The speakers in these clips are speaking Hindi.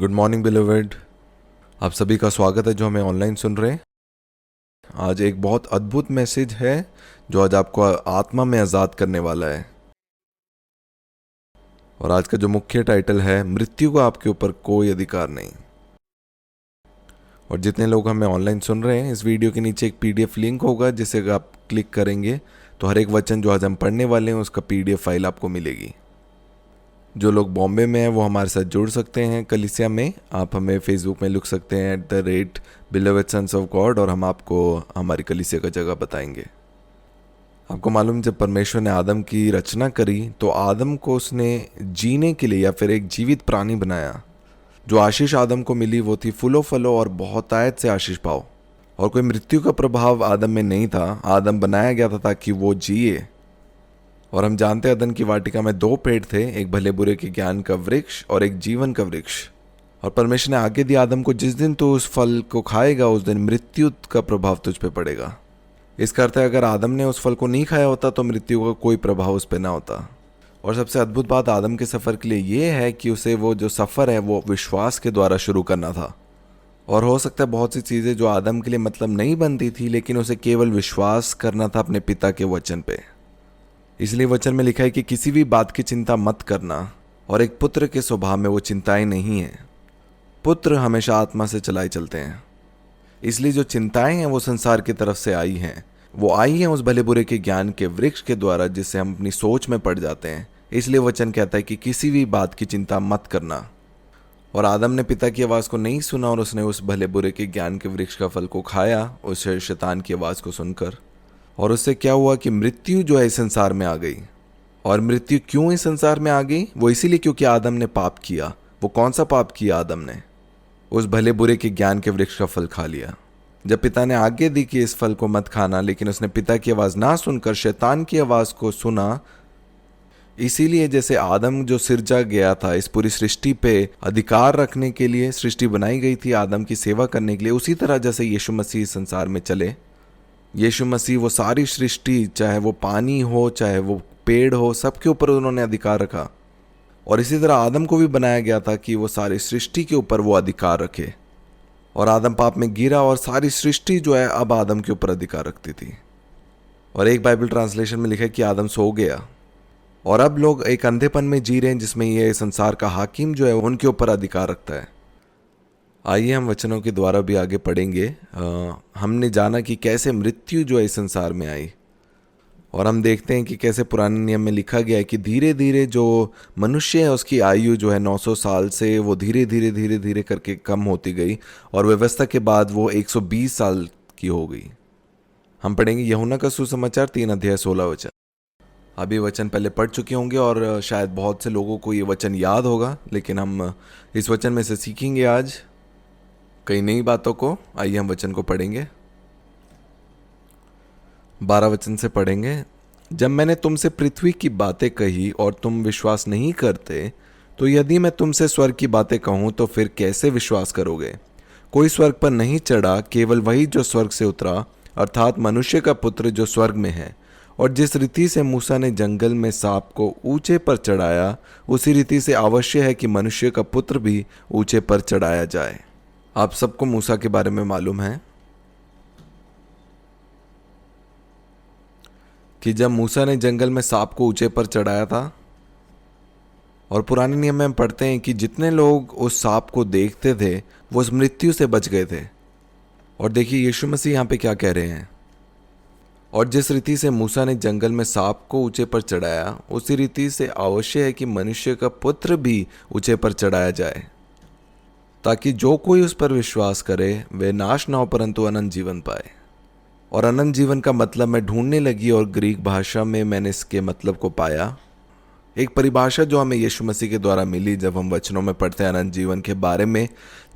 Good morning बिलीवर्ड। आप सभी का स्वागत है जो हमें ऑनलाइन सुन रहे हैं। आज एक बहुत अद्भुत मैसेज है जो आज आपको आत्मा में आज़ाद करने वाला है। और आज का जो मुख्य टाइटल है, मृत्यु का आपके ऊपर कोई अधिकार नहीं। और जितने लोग हमें ऑनलाइन सुन रहे हैं, इस वीडियो के नीचे एक पीडीएफ लिंक होगा जिसे अगर आप क्लिक करेंगे तो हर एक वचन जो आज हम पढ़ने वाले हैं उसका पीडीएफ फाइल आपको मिलेगी। जो लोग बॉम्बे में हैं वो हमारे साथ जुड़ सकते हैं कलीसिया में। आप हमें फेसबुक में लिख सकते हैं @beloved sons of God और हम आपको हमारी कलीसिया का जगह बताएंगे। आपको मालूम, जब परमेश्वर ने आदम की रचना करी तो आदम को उसने जीने के लिए या फिर एक जीवित प्राणी बनाया। जो आशीष आदम को मिली वो थी फूलो फलो और बहुतायत से आशीष पाओ। और कोई मृत्यु का प्रभाव आदम में नहीं था। आदम बनाया गया था ताकि वो जिए। और हम जानते हैं अदन की वाटिका में 2 पेड़ थे, एक भले बुरे के ज्ञान का वृक्ष और एक जीवन का वृक्ष। और परमेश्वर ने आगे दिया आदम को, जिस दिन तू उस फल को खाएगा उस दिन मृत्यु का प्रभाव तुझ पे पड़ेगा। इसका अर्थ है अगर आदम ने उस फल को नहीं खाया होता तो मृत्यु का कोई प्रभाव उस पर ना होता। और सबसे अद्भुत बात आदम के सफ़र के लिए ये है कि उसे वो जो सफ़र है वो विश्वास के द्वारा शुरू करना था। और हो सकता है बहुत सी चीज़ें जो आदम के लिए मतलब नहीं बनती थी, लेकिन उसे केवल विश्वास करना था अपने पिता के वचन पे। इसलिए वचन में लिखा है कि किसी भी बात की चिंता मत करना। और एक पुत्र के स्वभाव में वो चिंताएं नहीं है। पुत्र हमेशा आत्मा से चलाए चलते हैं। इसलिए जो चिंताएं हैं वो संसार की तरफ से आई हैं। वो आई हैं उस भले बुरे के ज्ञान के वृक्ष के द्वारा जिससे हम अपनी सोच में पड़ जाते हैं। इसलिए वचन कहता है कि किसी भी बात की चिंता मत करना। और आदम ने पिता की आवाज़ को नहीं सुना और उसने उस भले बुरे के ज्ञान के वृक्ष का फल को खाया, उस शैतान की आवाज़ को सुनकर। और उससे क्या हुआ कि मृत्यु जो है इस संसार में आ गई। और मृत्यु क्यों इस संसार में आ गई? वो इसीलिए क्योंकि आदम ने पाप किया। वो कौन सा पाप किया आदम ने? उस भले बुरे के ज्ञान के वृक्ष का फल खा लिया। जब पिता ने आज्ञा दी कि इस फल को मत खाना, लेकिन उसने पिता की आवाज़ ना सुनकर शैतान की आवाज़ को सुना। इसीलिए जैसे आदम जो सिरजा गया था इस पूरी सृष्टि पे अधिकार रखने के लिए, सृष्टि बनाई गई थी आदम की सेवा करने के लिए, उसी तरह जैसे यीशु मसीह संसार में चले। यीशु मसीह वो सारी सृष्टि, चाहे वो पानी हो चाहे वो पेड़ हो, सबके ऊपर उन्होंने अधिकार रखा। और इसी तरह आदम को भी बनाया गया था कि वो सारी सृष्टि के ऊपर वो अधिकार रखे। और आदम पाप में गिरा और सारी सृष्टि जो है अब आदम के ऊपर अधिकार रखती थी। और एक बाइबल ट्रांसलेशन में लिखा है कि आदम सो गया और अब लोग एक अंधेपन में जी रहे हैं जिसमें ये संसार का हाकिम जो है उनके ऊपर अधिकार रखता है। आइए हम वचनों के द्वारा भी आगे पढ़ेंगे। हमने जाना कि कैसे मृत्यु जो है इस संसार में आई। और हम देखते हैं कि कैसे पुराने नियम में लिखा गया है कि धीरे धीरे जो मनुष्य है उसकी आयु जो है 900 साल से वो धीरे धीरे करके कम होती गई। और व्यवस्था के बाद वो 120 साल की हो गई। हम पढ़ेंगे यूहन्ना का सुसमाचार 3:16 अभी वचन पहले पढ़ चुके होंगे और शायद बहुत से लोगों को ये वचन याद होगा, लेकिन हम इस वचन में से सीखेंगे आज कई नई बातों को। आइए हम वचन को पढ़ेंगे। 12 वचन से पढ़ेंगे। जब मैंने तुमसे पृथ्वी की बातें कही और तुम विश्वास नहीं करते, तो यदि मैं तुमसे स्वर्ग की बातें कहूँ तो फिर कैसे विश्वास करोगे? कोई स्वर्ग पर नहीं चढ़ा, केवल वही जो स्वर्ग से उतरा, अर्थात मनुष्य का पुत्र जो स्वर्ग में है। और जिस रीति से मूसा ने जंगल में सांप को ऊंचे पर चढ़ाया, उसी रीति से आवश्यक है कि मनुष्य का पुत्र भी ऊंचे पर चढ़ाया जाए। आप सबको मूसा के बारे में मालूम है कि जब मूसा ने जंगल में सांप को ऊंचे पर चढ़ाया था, और पुराने नियम में हम पढ़ते हैं कि जितने लोग उस सांप को देखते थे वो उस मृत्यु से बच गए थे। और देखिए यीशु मसीह यहाँ पे क्या कह रहे हैं। और जिस रीति से मूसा ने जंगल में सांप को ऊंचे पर चढ़ाया, उसी रीति से आवश्यक है कि मनुष्य का पुत्र भी ऊंचे पर चढ़ाया जाए, ताकि जो कोई उस पर विश्वास करे वे नाश ना हो परंतु अनंत जीवन पाए। और अनंत जीवन का मतलब मैं ढूंढने लगी और ग्रीक भाषा में मैंने इसके मतलब को पाया। एक परिभाषा जो हमें यीशु मसीह के द्वारा मिली जब हम वचनों में पढ़ते हैं अनंत जीवन के बारे में,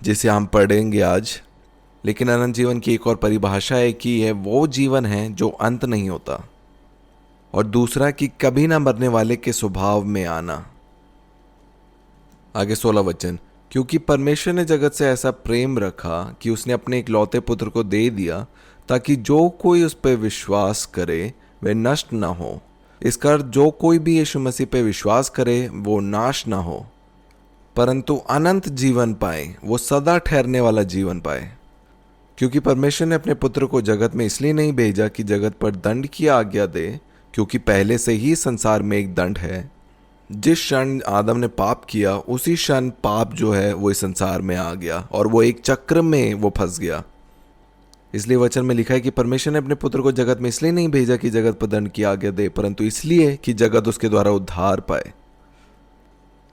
जिसे हम पढ़ेंगे आज। लेकिन अनंत जीवन की एक और परिभाषा है कि यह वो जीवन है जो अंत नहीं होता। और दूसरा कि कभी ना मरने वाले के स्वभाव में आना। आगे 16 वचन। क्योंकि परमेश्वर ने जगत से ऐसा प्रेम रखा कि उसने अपने इकलौते पुत्र को दे दिया, ताकि जो कोई उस पर विश्वास करे वे नष्ट ना हो। इसका अर्थ जो कोई भी यीशु मसीह पे विश्वास करे वो नाश ना हो। परंतु अनंत जीवन पाए, वो सदा ठहरने वाला जीवन पाए। क्योंकि परमेश्वर ने अपने पुत्र को जगत में इसलिए नहीं भेजा कि जगत पर दंड की आज्ञा दे, क्योंकि पहले से ही संसार में एक दंड है। जिस क्षण आदम ने पाप किया उसी क्षण पाप जो है वो इस संसार में आ गया और वो एक चक्र में वो फंस गया। इसलिए वचन में लिखा है कि परमेश्वर ने अपने पुत्र को जगत में इसलिए नहीं भेजा कि जगत पर दंड की आज्ञा दे, परंतु इसलिए कि जगत उसके द्वारा उद्धार पाए।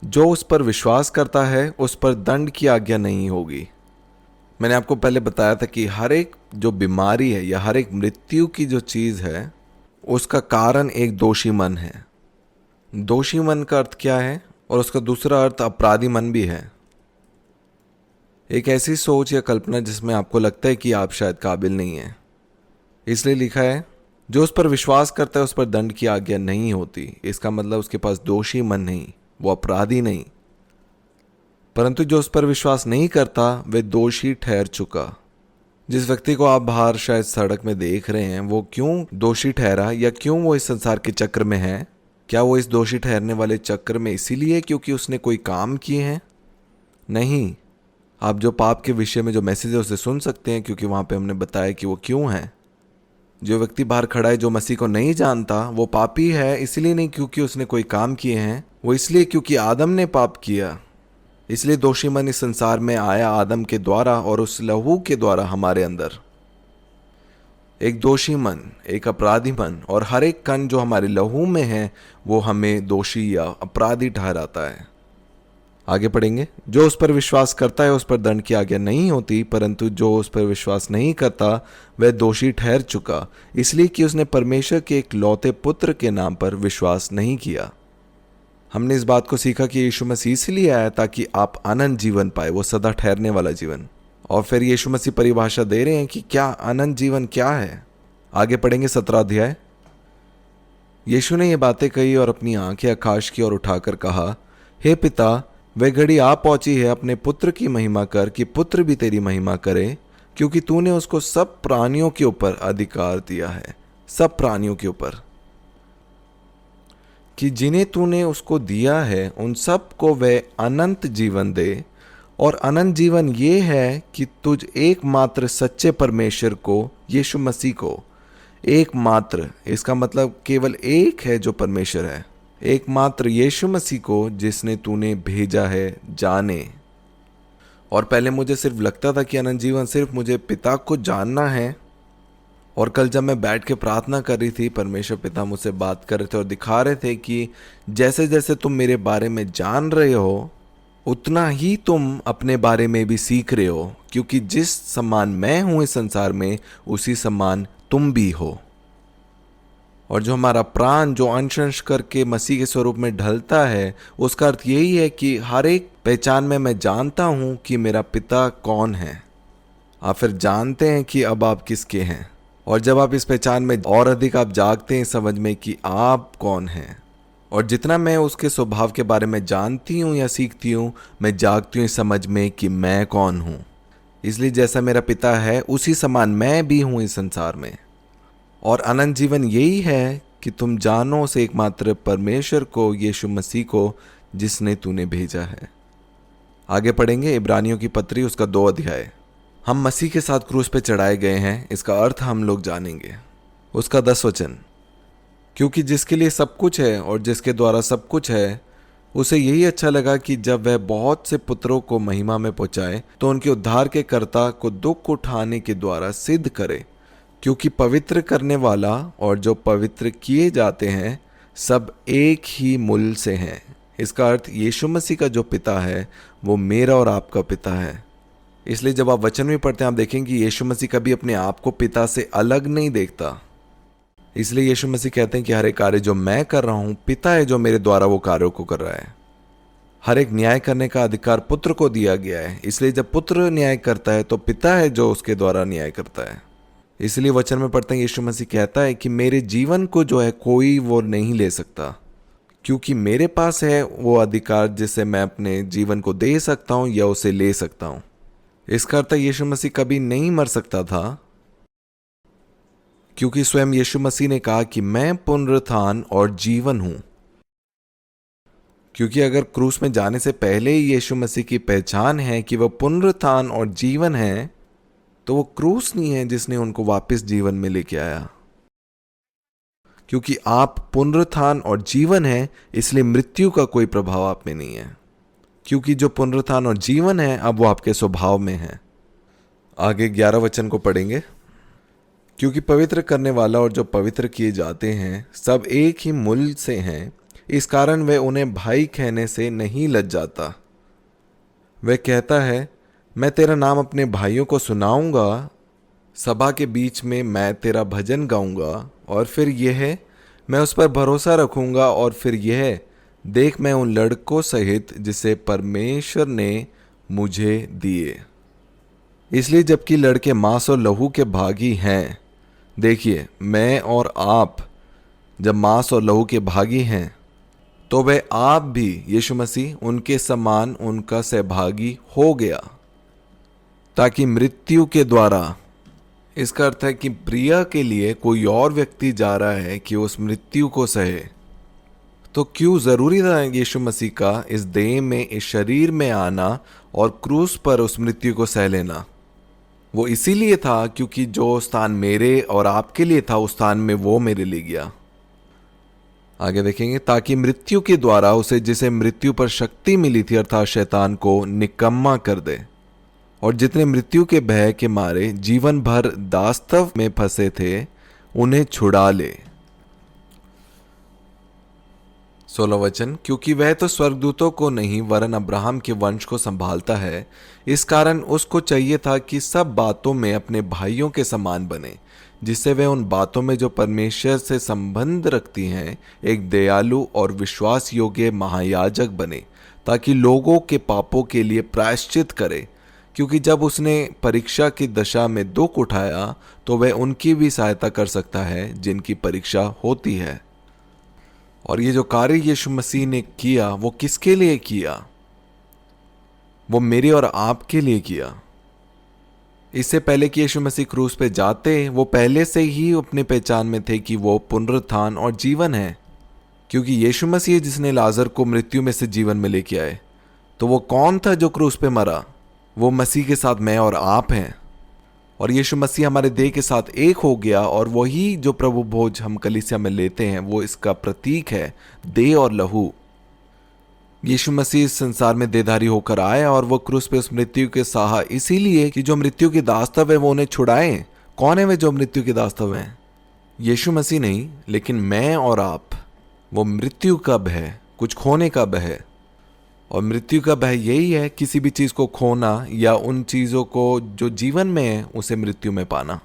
जो उस पर विश्वास करता है उस पर दंड की आज्ञा नहीं होगी। मैंने आपको पहले बताया था कि हर एक जो बीमारी है या हर एक मृत्यु की जो चीज़ है उसका कारण एक दोषी मन है। दोषी मन का अर्थ क्या है और उसका दूसरा अर्थ अपराधी मन भी है। एक ऐसी सोच या कल्पना जिसमें आपको लगता है कि आप शायद काबिल नहीं हैं। इसलिए लिखा है जो उस पर विश्वास करता है उस पर दंड की आज्ञा नहीं होती। इसका मतलब उसके पास दोषी मन नहीं, वो अपराधी नहीं। परंतु जो उस पर विश्वास नहीं करता वे दोषी ठहर चुका। जिस व्यक्ति को आप बाहर शायद सड़क में देख रहे हैं वो क्यों दोषी ठहरा या क्यों वो इस संसार के चक्र में है? क्या वो इस दोषी ठहरने वाले चक्र में इसीलिए क्योंकि उसने कोई काम किए हैं? नहीं। आप जो पाप के विषय में जो मैसेज है उसे सुन सकते हैं, क्योंकि वहाँ पे हमने बताया कि वो क्यों है। जो व्यक्ति बाहर खड़ा है जो मसीह को नहीं जानता वो पापी है, इसलिए नहीं क्योंकि उसने कोई काम किए हैं, वो इसलिए क्योंकि आदम ने पाप किया। इसलिए दोषी मन इस संसार में आया आदम के द्वारा और उस लहू के द्वारा हमारे अंदर। एक दोषी मन, एक अपराधी मन, और हर एक कण जो हमारे लहू में है वो हमें दोषी या अपराधी ठहराता है। आगे पढ़ेंगे। जो उस पर विश्वास करता है उस पर दंड की आज्ञा नहीं होती, परंतु जो उस पर विश्वास नहीं करता वह दोषी ठहर चुका, इसलिए कि उसने परमेश्वर के एक लौते पुत्र के नाम पर विश्वास नहीं किया। हमने इस बात को सीखा कि यीशु मसीह इसलिए आया ताकि आप अनंत जीवन पाए, वो सदा ठहरने वाला जीवन। और फिर यीशु मसीह परिभाषा दे रहे हैं कि क्या अनंत जीवन क्या है। आगे पढ़ेंगे 17 अध्याय। यीशु ने ये बातें कही और अपनी आंखें आकाश की ओर उठाकर कहा, हे पिता, वह घड़ी आ पहुंची है, अपने पुत्र की महिमा कर कि पुत्र भी तेरी महिमा करे, क्योंकि तूने उसको सब प्राणियों के ऊपर अधिकार दिया है। सब प्राणियों के ऊपर, कि जिन्हें तूने उसको दिया है उन सब को वह अनंत जीवन दे। और अनंत जीवन ये है कि तुझ एकमात्र सच्चे परमेश्वर को, यीशु मसीह को, एकमात्र, इसका मतलब केवल एक है जो परमेश्वर है, एकमात्र यीशु मसीह को जिसने तूने भेजा है, जाने। और पहले मुझे सिर्फ लगता था कि अनंत जीवन सिर्फ मुझे पिता को जानना है। और कल जब मैं बैठ के प्रार्थना कर रही थी, परमेश्वर पिता मुझसे बात कर रहे थे और दिखा रहे थे कि जैसे जैसे तुम मेरे बारे में जान रहे हो उतना ही तुम अपने बारे में भी सीख रहे हो, क्योंकि जिस समान मैं हूं इस संसार में उसी समान तुम भी हो। और जो हमारा प्राण जो अंश अंश करके मसीह के स्वरूप में ढलता है, उसका अर्थ यही है कि हर एक पहचान में मैं जानता हूं कि मेरा पिता कौन है। आप फिर जानते हैं कि अब आप किसके हैं। और जब आप इस पहचान में और अधिक आप जागते हैं समझ में कि आप कौन हैं, और जितना मैं उसके स्वभाव के बारे में जानती हूँ या सीखती हूँ, मैं जागती हूँ इस समझ में कि मैं कौन हूँ। इसलिए जैसा मेरा पिता है उसी समान मैं भी हूँ इस संसार में। और अनंत जीवन यही है कि तुम जानो उस एकमात्र परमेश्वर को, यीशु मसीह को, जिसने तूने भेजा है। आगे पढ़ेंगे इब्रानियों की पत्री उसका 2 अध्याय। हम मसीह के साथ क्रूस पे चढ़ाए गए हैं, इसका अर्थ हम लोग जानेंगे। उसका 10 वचन। क्योंकि जिसके लिए सब कुछ है और जिसके द्वारा सब कुछ है, उसे यही अच्छा लगा कि जब वह बहुत से पुत्रों को महिमा में पहुंचाए तो उनके उद्धार के कर्ता को दुख उठाने के द्वारा सिद्ध करे। क्योंकि पवित्र करने वाला और जो पवित्र किए जाते हैं सब एक ही मूल से हैं। इसका अर्थ यीशु मसीह का जो पिता है वो मेरा और आपका पिता है। इसलिए जब आप वचन में पढ़ते हैं आप देखेंगे यीशु मसीह कभी अपने आप को पिता से अलग नहीं देखता। इसलिए यीशु मसीह कहते हैं कि हर एक कार्य जो मैं कर रहा हूं, पिता है जो मेरे द्वारा वो कार्यों को कर रहा है। हर एक न्याय करने का अधिकार पुत्र को दिया गया है। इसलिए जब पुत्र न्याय करता है तो पिता है जो उसके द्वारा न्याय करता है। इसलिए वचन में पढ़ते हैं यीशु मसीह कहता है कि मेरे जीवन को जो है कोई वो नहीं ले सकता, क्योंकि मेरे पास है वो अधिकार जिससे मैं अपने जीवन को दे सकता हूं या उसे ले सकता हूं। इसका अर्थ यीशु मसीह कभी नहीं मर सकता था, क्योंकि स्वयं यीशु मसीह ने कहा कि मैं पुनरुत्थान और जीवन हूं। क्योंकि अगर क्रूस में जाने से पहले ही यीशु मसीह की पहचान है कि वह पुनरुत्थान और जीवन है, तो वो क्रूस नहीं है जिसने उनको वापस जीवन में लेके आया। क्योंकि आप पुनरुत्थान और जीवन है, इसलिए मृत्यु का कोई प्रभाव आप में नहीं है। क्योंकि जो पुनरुत्थान और जीवन है अब वो आपके स्वभाव में है। आगे 11 वचन को पढ़ेंगे। क्योंकि पवित्र करने वाला और जो पवित्र किए जाते हैं सब एक ही मूल से हैं, इस कारण वह उन्हें भाई कहने से नहीं लज जाता। वह कहता है, मैं तेरा नाम अपने भाइयों को सुनाऊंगा, सभा के बीच में मैं तेरा भजन गाऊंगा। और फिर यह, मैं उस पर भरोसा रखूंगा। और फिर यह, देख मैं उन लड़कों सहित जिसे परमेश्वर ने मुझे दिए। इसलिए जबकि लड़के मांस और लहू के भागी हैं, देखिए मैं और आप जब मांस और लहू के भागी हैं, तो वह आप भी यीशु मसीह उनके समान उनका सहभागी हो गया, ताकि मृत्यु के द्वारा, इसका अर्थ है कि प्रिया के लिए कोई और व्यक्ति जा रहा है कि उस मृत्यु को सहे। तो क्यों जरूरी था यीशु मसीह का इस देह में, इस शरीर में आना और क्रूस पर उस मृत्यु को सह लेना? वो इसीलिए था क्योंकि जो स्थान मेरे और आपके लिए था उस स्थान में वो मेरे लिए गया। आगे देखेंगे, ताकि मृत्यु के द्वारा उसे जिसे मृत्यु पर शक्ति मिली थी अर्थात शैतान को निकम्मा कर दे, और जितने मृत्यु के भय के मारे जीवन भर दास्तव में फंसे थे उन्हें छुड़ा ले। 16 वचन, क्योंकि वह तो स्वर्गदूतों को नहीं वरन अब्राहम के वंश को संभालता है, इस कारण उसको चाहिए था कि सब बातों में अपने भाइयों के समान बने, जिससे वह उन बातों में जो परमेश्वर से संबंध रखती हैं एक दयालु और विश्वास योग्य महायाजक बने, ताकि लोगों के पापों के लिए प्रायश्चित करे। क्योंकि जब उसने परीक्षा की दशा में दुख उठाया तो वह उनकी भी सहायता कर सकता है जिनकी परीक्षा होती है। और ये जो कार्य यीशु मसीह ने किया वो किसके लिए किया? वो मेरे और आपके लिए किया। इससे पहले कि यीशु मसीह क्रूस पे जाते, वो पहले से ही अपनी पहचान में थे कि वो पुनरुत्थान और जीवन है। क्योंकि यीशु मसीह जिसने लाजर को मृत्यु में से जीवन में लेके आए, तो वो कौन था जो क्रूस पे मरा? वो मसीह के साथ मैं और आप हैं। और यीशु मसीह हमारे देह के साथ एक हो गया, और वही जो प्रभु भोज हम कलीसिया में लेते हैं वो इसका प्रतीक है, देह और लहू। यीशु मसीह इस संसार में देहधारी होकर आया और वो क्रूस पे उस मृत्यु के सहा, इसीलिए कि जो मृत्यु की दास्तव है वो उन्हें छुड़ाए। कौन है वे जो मृत्यु की दास्तव है? यीशु मसीह नहीं, लेकिन मैं और आप। वो मृत्यु का भय, कुछ खोने का भय। और मृत्यु का भय यही है, किसी भी चीज को खोना या उन चीजों को जो जीवन में है उसे मृत्यु में पाना।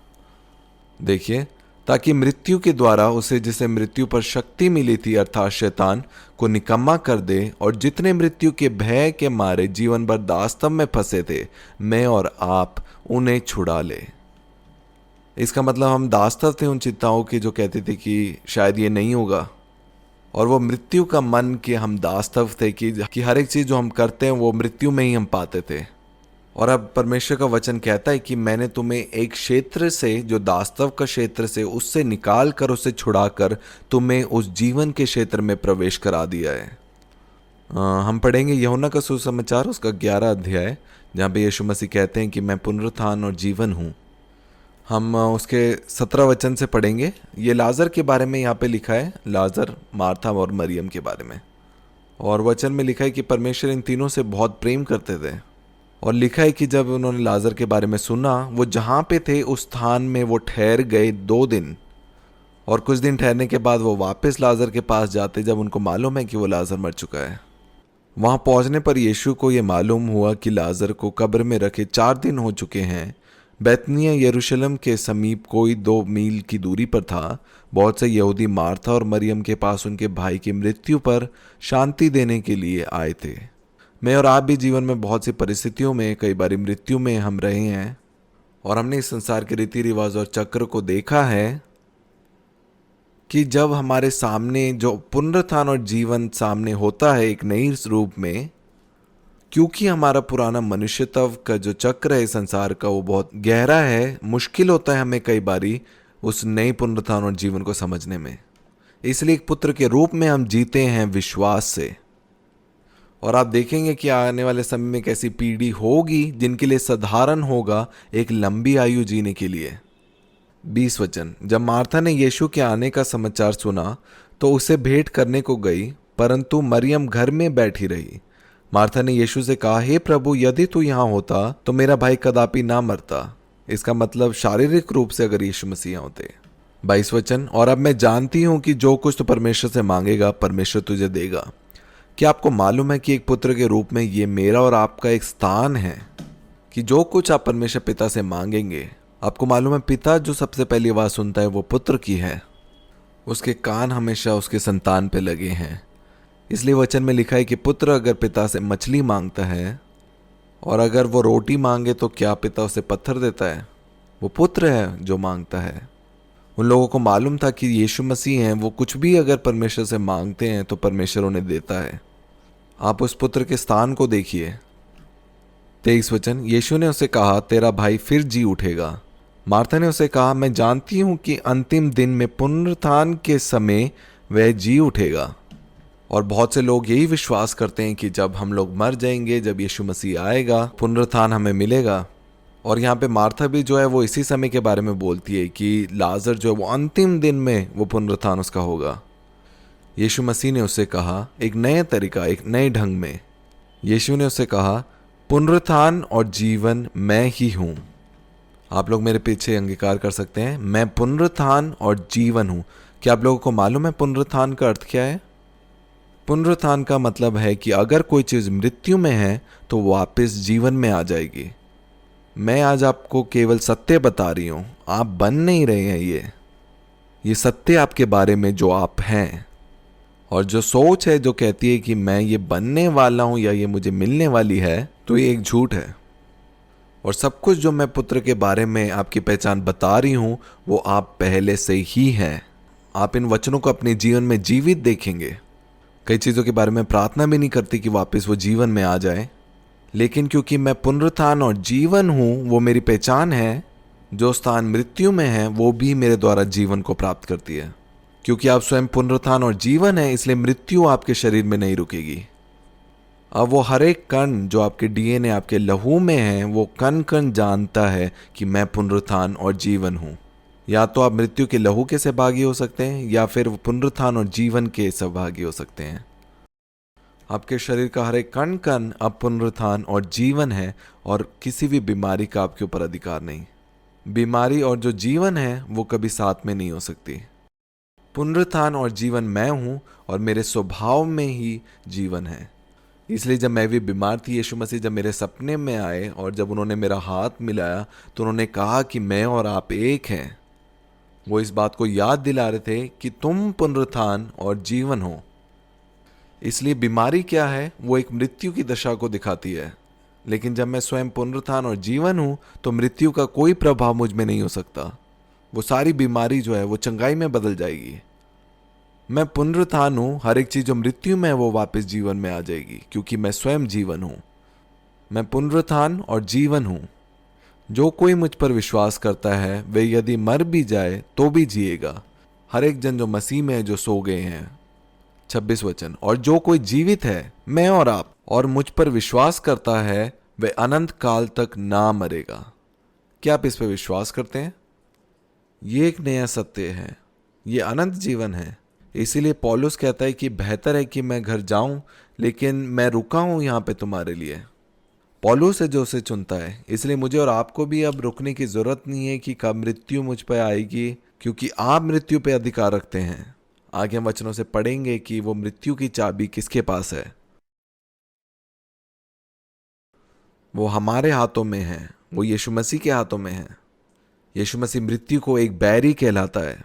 देखिए, ताकि मृत्यु के द्वारा उसे जिसे मृत्यु पर शक्ति मिली थी अर्थात शैतान को निकम्मा कर दे, और जितने मृत्यु के भय के मारे जीवन भर दास्तव में फंसे थे मैं और आप, उन्हें छुड़ा ले। इसका मतलब हम दास्तव थे उन चिंताओं के जो कहते थे कि शायद ये नहीं होगा, और वो मृत्यु का मन के हम दास्तव थे कि हर एक चीज जो हम करते हैं वो मृत्यु में ही हम पाते थे। और अब परमेश्वर का वचन कहता है कि मैंने तुम्हें एक क्षेत्र से, जो दास्तव का क्षेत्र से, उससे निकाल कर, उससे छुड़ा कर तुम्हें उस जीवन के क्षेत्र में प्रवेश करा दिया है। हम पढ़ेंगे यूहन्ना का सुसमाचार उसका 11 अध्याय, जहाँ पे यीशु मसीह कहते हैं कि मैं पुनरुत्थान और जीवन हूँ। हम उसके 17 वचन से पढ़ेंगे। ये लाजर के बारे में यहाँ पे लिखा है, लाजर, मार्था और मरियम के बारे में। और वचन में लिखा है कि परमेश्वर इन तीनों से बहुत प्रेम करते थे। और लिखा है कि जब उन्होंने लाजर के बारे में सुना, वो जहाँ पे थे उस स्थान में वो ठहर गए 2 दिन। और कुछ दिन ठहरने के बाद वो वापस लाजर के पास जाते, जब उनको मालूम है कि वो लाजर मर चुका है। वहाँ पहुँचने पर यीशु को ये मालूम हुआ कि लाजर को कब्र में रखे 4 दिन हो चुके हैं। बैतनिया यरूशलेम के समीप कोई 2 मील की दूरी पर था। बहुत से यहूदी मार्था और मरियम के पास उनके भाई की मृत्यु पर शांति देने के लिए आए थे। मैं और आप भी जीवन में बहुत सी परिस्थितियों में, कई बार मृत्यु में हम रहे हैं, और हमने इस संसार के रीति रिवाज और चक्र को देखा है कि जब हमारे सामने जो पुनरुत्थान और जीवन सामने होता है एक नई रूप में, क्योंकि हमारा पुराना मनुष्यत्व का जो चक्र है संसार का वो बहुत गहरा है, मुश्किल होता है हमें कई बारी उस नए पुनरुत्थान और जीवन को समझने में। इसलिए एक पुत्र के रूप में हम जीते हैं विश्वास से। और आप देखेंगे कि आने वाले समय में एक ऐसी पीढ़ी होगी जिनके लिए साधारण होगा एक लंबी आयु जीने के लिए। 20 वचन, जब मार्था ने यीशु के आने का समाचार सुना तो उसे भेंट करने को गई, परंतु मरियम घर में बैठी रही। मार्था ने यीशु से कहा, हे प्रभु, यदि तू यहाँ होता तो मेरा भाई कदापि ना मरता। इसका मतलब शारीरिक रूप से अगर यीशु मसीह होते। 22 वचन, और अब मैं जानती हूँ कि जो कुछ तू परमेश्वर से मांगेगा परमेश्वर तुझे देगा। क्या आपको मालूम है कि एक पुत्र के रूप में ये मेरा और आपका एक स्थान है कि जो कुछ आप परमेश्वर पिता से मांगेंगे, आपको मालूम है पिता जो सबसे पहली आवाज सुनता है वो पुत्र की है। उसके कान हमेशा उसके संतान पे लगे हैं। इसलिए वचन में लिखा है कि पुत्र अगर पिता से मछली मांगता है और अगर वो रोटी मांगे तो क्या पिता उसे पत्थर देता है? वो पुत्र है जो मांगता है। उन लोगों को मालूम था कि यीशु मसीह हैं, वो कुछ भी अगर परमेश्वर से मांगते हैं तो परमेश्वर उन्हें देता है। आप उस पुत्र के स्थान को देखिए। 23 वचन, यीशु ने उसे कहा, तेरा भाई फिर जी उठेगा। मार्था ने उसे कहा, मैं जानती हूं कि अंतिम दिन में पुनरुत्थान के समय वह जी उठेगा। और बहुत से लोग यही विश्वास करते हैं कि जब हम लोग मर जाएंगे, जब यीशु मसीह आएगा, पुनरुत्थान हमें मिलेगा। और यहाँ पे मार्था भी जो है वो इसी समय के बारे में बोलती है कि लाजर जो है वो अंतिम दिन में वो पुनरुत्थान उसका होगा। यीशु मसीह ने उसे कहा एक नए तरीका, एक नए ढंग में। यीशु ने उसे कहा, पुनरुत्थान और जीवन मैं ही हूं। आप लोग मेरे पीछे अंगीकार कर सकते हैं, मैं पुनरुत्थान और जीवन हूं। क्या आप लोगों को मालूम है पुनरुत्थान का अर्थ क्या है? पुनरुत्थान का मतलब है कि अगर कोई चीज मृत्यु में है तो वापस जीवन में आ जाएगी। मैं आज आपको केवल सत्य बता रही हूं, आप बन नहीं रहे हैं। ये सत्य आपके बारे में जो आप हैं। और जो सोच है जो कहती है कि मैं ये बनने वाला हूं या ये मुझे मिलने वाली है, तो ये एक झूठ है। और सब कुछ जो मैं पुत्र के बारे में आपकी पहचान बता रही हूं वो आप पहले से ही हैं। आप इन वचनों को अपने जीवन में जीवित देखेंगे। कई चीज़ों के बारे में प्रार्थना भी नहीं करती कि वापस वो जीवन में आ जाए, लेकिन क्योंकि मैं पुनरुत्थान और जीवन हूं, वो मेरी पहचान है। जो स्थान मृत्यु में है वो भी मेरे द्वारा जीवन को प्राप्त करती है। क्योंकि आप स्वयं पुनरुत्थान और जीवन है, इसलिए मृत्यु आपके शरीर में नहीं रुकेगी। अब वो हर एक कण जो आपके डीएनए, आपके लहू में है, वो कण कण जानता है कि मैं पुनरुत्थान और जीवन हूं। या तो आप मृत्यु के लहू के सहभागी हो सकते हैं या फिर पुनरुत्थान और जीवन के सहभागी हो सकते हैं। आपके शरीर का हर एक कण कण अब पुनरुत्थान और जीवन है और किसी भी बीमारी का आपके ऊपर अधिकार नहीं। बीमारी और जो जीवन है वो कभी साथ में नहीं हो सकती। पुनरुत्थान और जीवन मैं हूं और मेरे स्वभाव में ही जीवन है। इसलिए जब मैं भी बीमार थी, यीशु मसीह जब मेरे सपने में आए और जब उन्होंने मेरा हाथ मिलाया तो उन्होंने कहा कि मैं और आप एक हैं। वो इस बात को याद दिला रहे थे कि तुम पुनरुत्थान और जीवन हो। इसलिए बीमारी क्या है? वो एक मृत्यु की दशा को दिखाती है। लेकिन जब मैं स्वयं पुनरुत्थान और जीवन हूं तो मृत्यु का कोई प्रभाव मुझ में नहीं हो सकता। वो सारी बीमारी जो है वो चंगाई में बदल जाएगी। मैं पुनरुत्थान हूं, हर एक चीज जो मृत्यु में है वो वापस जीवन में आ जाएगी, क्योंकि मैं स्वयं जीवन हूं। मैं पुनरुत्थान और जीवन हूं। जो कोई मुझ पर विश्वास करता है वे यदि मर भी जाए तो भी जिएगा। हर एक जन जो मसीह में है, जो सो गए हैं। 26 वचन, और जो कोई जीवित है, मैं और आप, और मुझ पर विश्वास करता है वे अनंत काल तक ना मरेगा। क्या आप इस पर विश्वास करते हैं? ये एक नया सत्य है, ये अनंत जीवन है। इसीलिए पौलुस कहता है कि बेहतर है कि मैं घर जाऊं, लेकिन मैं रुका हूं यहां पे तुम्हारे लिए। पौलुस है जो उसे चुनता है। इसलिए मुझे और आपको भी अब रुकने की जरूरत नहीं है कि कब मृत्यु मुझ पर आएगी, क्योंकि आप मृत्यु पे अधिकार रखते हैं। आगे हम वचनों से पढ़ेंगे कि वो मृत्यु की चाबी किसके पास है। वो हमारे हाथों में है, वो यीशु मसीह के हाथों में है। यीशु मसीह मृत्यु को एक बैरी कहलाता है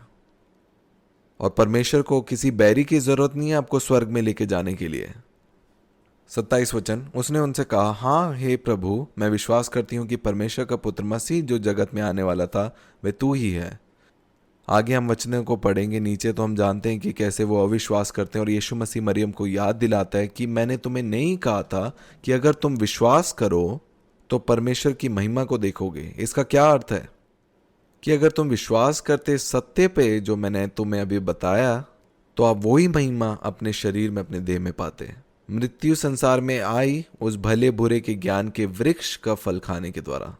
और परमेश्वर को किसी बैरी की जरूरत नहीं है आपको स्वर्ग में लेके जाने के लिए। 27 वचन, उसने उनसे कहा, हाँ हे प्रभु, मैं विश्वास करती हूँ कि परमेश्वर का पुत्र मसीह जो जगत में आने वाला था वह तू ही है। आगे हम वचनों को पढ़ेंगे नीचे तो हम जानते हैं कि कैसे वो अविश्वास करते हैं और यीशु मसीह मरियम को याद दिलाता है कि मैंने तुम्हें नहीं कहा था कि अगर तुम विश्वास करो तो परमेश्वर की महिमा को देखोगे। इसका क्या अर्थ है? कि अगर तुम विश्वास करते सत्य पे जो मैंने तुम्हें अभी बताया तो आप वही महिमा अपने शरीर में, अपने देह में पाते। मृत्यु संसार में आई उस भले बुरे के ज्ञान के वृक्ष का फल खाने के द्वारा।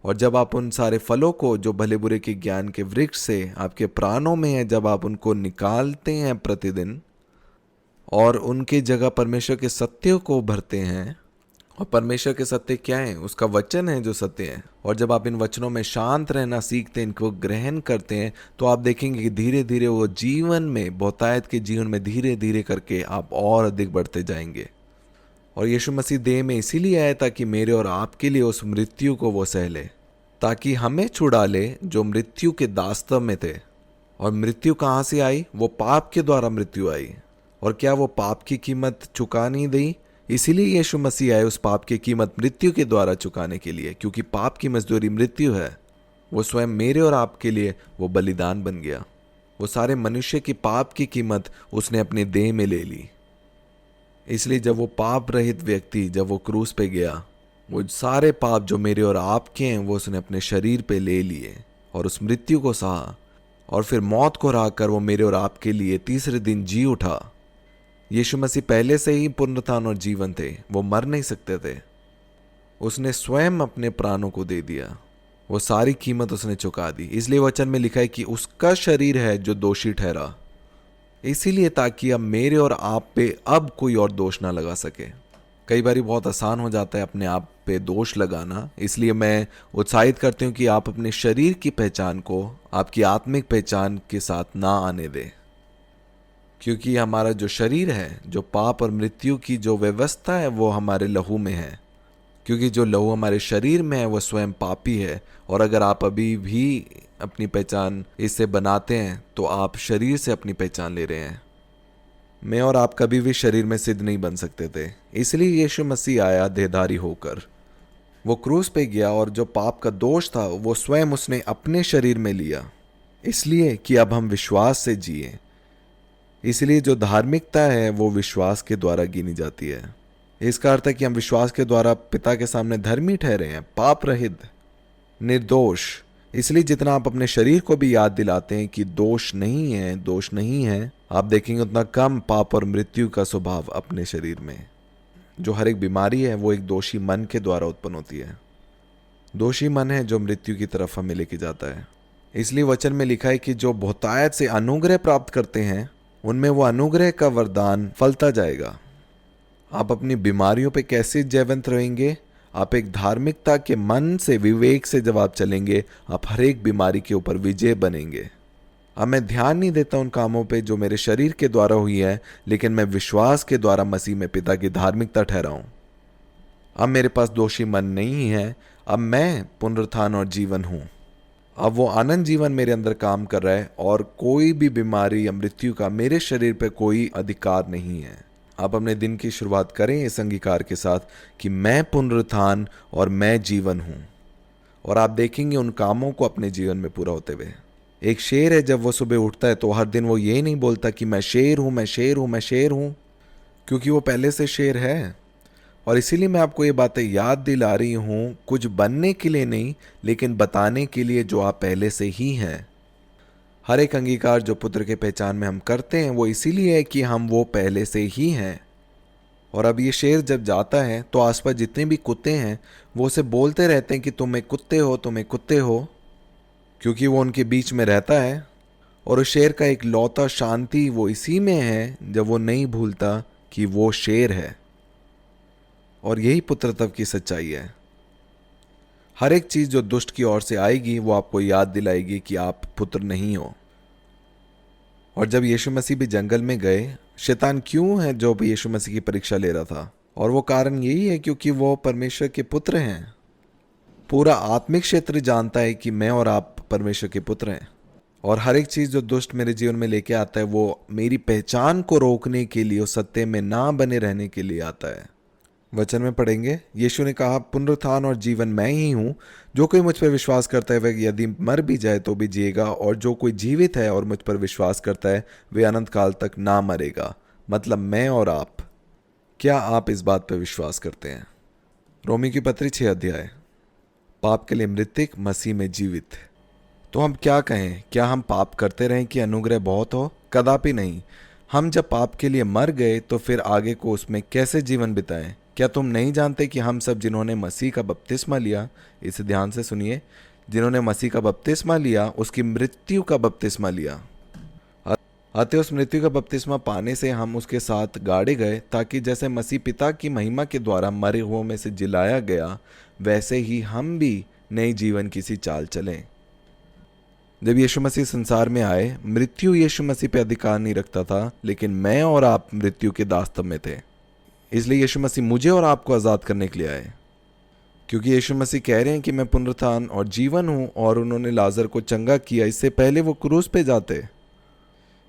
और जब आप उन सारे फलों को जो भले बुरे के ज्ञान के वृक्ष से आपके प्राणों में है, जब आप उनको निकालते हैं प्रतिदिन और उनके जगह परमेश्वर के सत्य को भरते हैं, और परमेश्वर के सत्य क्या है? उसका वचन है जो सत्य है। और जब आप इन वचनों में शांत रहना सीखते हैं, इनको ग्रहण करते हैं, तो आप देखेंगे कि धीरे धीरे वो जीवन में, बहुतायत के जीवन में धीरे धीरे करके आप और अधिक बढ़ते जाएंगे। और यीशु मसीह देह में इसीलिए आया ताकि मेरे और आपके लिए उस मृत्यु को वो सह ले, ताकि हमें छुड़ा ले जो मृत्यु के दास्तव में थे। और मृत्यु कहाँ से आई? वो पाप के द्वारा मृत्यु आई। और क्या वो पाप की कीमत चुका नहीं दी? इसीलिए यीशु मसीह आए उस पाप की कीमत मृत्यु के द्वारा चुकाने के लिए, क्योंकि पाप की मजदूरी मृत्यु है। वो स्वयं मेरे और आपके लिए वो बलिदान बन गया। वो सारे मनुष्य की पाप की कीमत उसने अपने देह में ले ली। इसलिए जब वो पाप रहित व्यक्ति, जब वो क्रूस पे गया, वो सारे पाप जो मेरे और आपके हैं वो उसने अपने शरीर पे ले लिए और उस मृत्यु को सहा। और फिर मौत को हरा कर वो मेरे और आपके लिए तीसरे दिन जी उठा। यीशु मसीह पहले से ही पुनरुत्थान और जीवन थे, वो मर नहीं सकते थे। उसने स्वयं अपने प्राणों को दे दिया, वो सारी कीमत उसने चुका दी। इसलिए वचन में लिखा है कि उसका शरीर है जो दोषी ठहरा, इसीलिए ताकि अब मेरे और आप पे अब कोई और दोष ना लगा सके। कई बार बहुत आसान हो जाता है अपने आप पे दोष लगाना, इसलिए मैं उत्साहित करती हूँ कि आप अपने शरीर की पहचान को आपकी आत्मिक पहचान के साथ ना आने दें, क्योंकि हमारा जो शरीर है, जो पाप और मृत्यु की जो व्यवस्था है, वो हमारे लहू में है। क्योंकि जो लहू हमारे शरीर में है वो स्वयं पापी है। और अगर आप अभी भी अपनी पहचान इससे बनाते हैं तो आप शरीर से अपनी पहचान ले रहे हैं। मैं और आप कभी भी शरीर में सिद्ध नहीं बन सकते थे, इसलिए यीशु मसीह आया देहधारी होकर। वो क्रूस पे गया और जो पाप का दोष था वो स्वयं उसने अपने शरीर में लिया, इसलिए कि अब हम विश्वास से जिए। इसलिए जो धार्मिकता है वो विश्वास के द्वारा गिनी जाती है। इसका अर्थ है कि हम विश्वास के द्वारा पिता के सामने धर्मी ठहरे हैं, पाप रहित, निर्दोष। इसलिए जितना आप अपने शरीर को भी याद दिलाते हैं कि दोष नहीं है, दोष नहीं है, आप देखेंगे उतना कम पाप और मृत्यु का स्वभाव अपने शरीर में। जो हर एक बीमारी है वो एक दोषी मन के द्वारा उत्पन्न होती है। दोषी मन है जो मृत्यु की तरफ हमें लेके जाता है। इसलिए वचन में लिखा है कि जो बहुतायत से अनुग्रह प्राप्त करते हैं उनमें वो अनुग्रह का वरदान फलता जाएगा। आप अपनी बीमारियों पे कैसे जयवंत रहेंगे? आप एक धार्मिकता के मन से, विवेक से जब आप चलेंगे, आप हर एक बीमारी के ऊपर विजय बनेंगे। अब मैं ध्यान नहीं देता उन कामों पे जो मेरे शरीर के द्वारा हुई है, लेकिन मैं विश्वास के द्वारा मसीह में पिता की धार्मिकता ठहरा हूं। अब मेरे पास दोषी मन नहीं है, अब मैं पुनरुत्थान और जीवन हूं। अब वो आनंद जीवन मेरे अंदर काम कर रहा है और कोई भी बीमारी या मृत्यु का मेरे शरीर पे कोई अधिकार नहीं है। आप अपने दिन की शुरुआत करें इस अंगीकार के साथ कि मैं पुनरुत्थान और मैं जीवन हूं, और आप देखेंगे उन कामों को अपने जीवन में पूरा होते हुए। एक शेर है, जब वो सुबह उठता है तो हर दिन वो ये नहीं बोलता कि मैं शेर हूं, मैं शेर हूं, मैं शेर हूं, क्योंकि वो पहले से शेर है। और इसीलिए मैं आपको ये बातें याद दिला रही हूं, कुछ बनने के लिए नहीं, लेकिन बताने के लिए जो आप पहले से ही हैं। हर एक अंगीकार जो पुत्र के पहचान में हम करते हैं वो इसीलिए है कि हम वो पहले से ही हैं। और अब ये शेर जब जाता है तो आसपास जितने भी कुत्ते हैं वो उसे बोलते रहते हैं कि तुम एक कुत्ते हो, तुम एक कुत्ते हो, क्योंकि वो उनके बीच में रहता है। और उस शेर का एक लौता शांति वो इसी में है जब वो नहीं भूलता कि वो शेर है। और यही पुत्रत्व की सच्चाई है। हर एक चीज जो दुष्ट की ओर से आएगी वो आपको याद दिलाएगी कि आप पुत्र नहीं हो। और जब यीशु मसीह भी जंगल में गए, शैतान क्यों है जो यीशु मसीह की परीक्षा ले रहा था? और वो कारण यही है क्योंकि वो परमेश्वर के पुत्र हैं। पूरा आत्मिक क्षेत्र जानता है कि मैं और आप परमेश्वर के पुत्र हैं। और हर एक चीज जो दुष्ट मेरे जीवन में लेके आता है वो मेरी पहचान को रोकने के लिए, उस सत्य में ना बने रहने के लिए आता है। वचन में पढ़ेंगे, यीशु ने कहा, पुनरुत्थान और जीवन मैं ही हूँ। जो कोई मुझ पर विश्वास करता है वह यदि मर भी जाए तो भी जिएगा, और जो कोई जीवित है और मुझ पर विश्वास करता है वे अनंत काल तक ना मरेगा। मतलब मैं और आप। क्या आप इस बात पर विश्वास करते हैं? रोमी की पत्री 6 अध्याय। पाप के लिए मृतिक, मसीह में जीवित। तो हम क्या कहें? क्या हम पाप करते रहें कि अनुग्रह बहुत हो? कदापि नहीं। हम जब पाप के लिए मर गए तो फिर आगे को उसमें कैसे जीवन बिताएं? क्या तुम नहीं जानते कि हम सब जिन्होंने मसीह का बपतिस्मा लिया, इसे ध्यान से सुनिए, जिन्होंने मसीह का बपतिस्मा लिया उसकी मृत्यु का बपतिस्मा लिया। अतः उस मृत्यु का बपतिस्मा पाने से हम उसके साथ गाड़े गए, ताकि जैसे मसीह पिता की महिमा के द्वारा मरे हुओं में से जिलाया गया, वैसे ही हम भी नए जीवन की सी चाल चलें। जब यीशु मसीह संसार में आए, मृत्यु यीशु मसीह पे अधिकार नहीं रखता था, लेकिन मैं और आप मृत्यु के दास्तव में थे। इसलिए यीशु मसीह मुझे और आपको आज़ाद करने के लिए आए, क्योंकि यीशु मसीह कह रहे हैं कि मैं पुनरुत्थान और जीवन हूं, और उन्होंने लाजर को चंगा किया इससे पहले वो क्रूस पे जाते।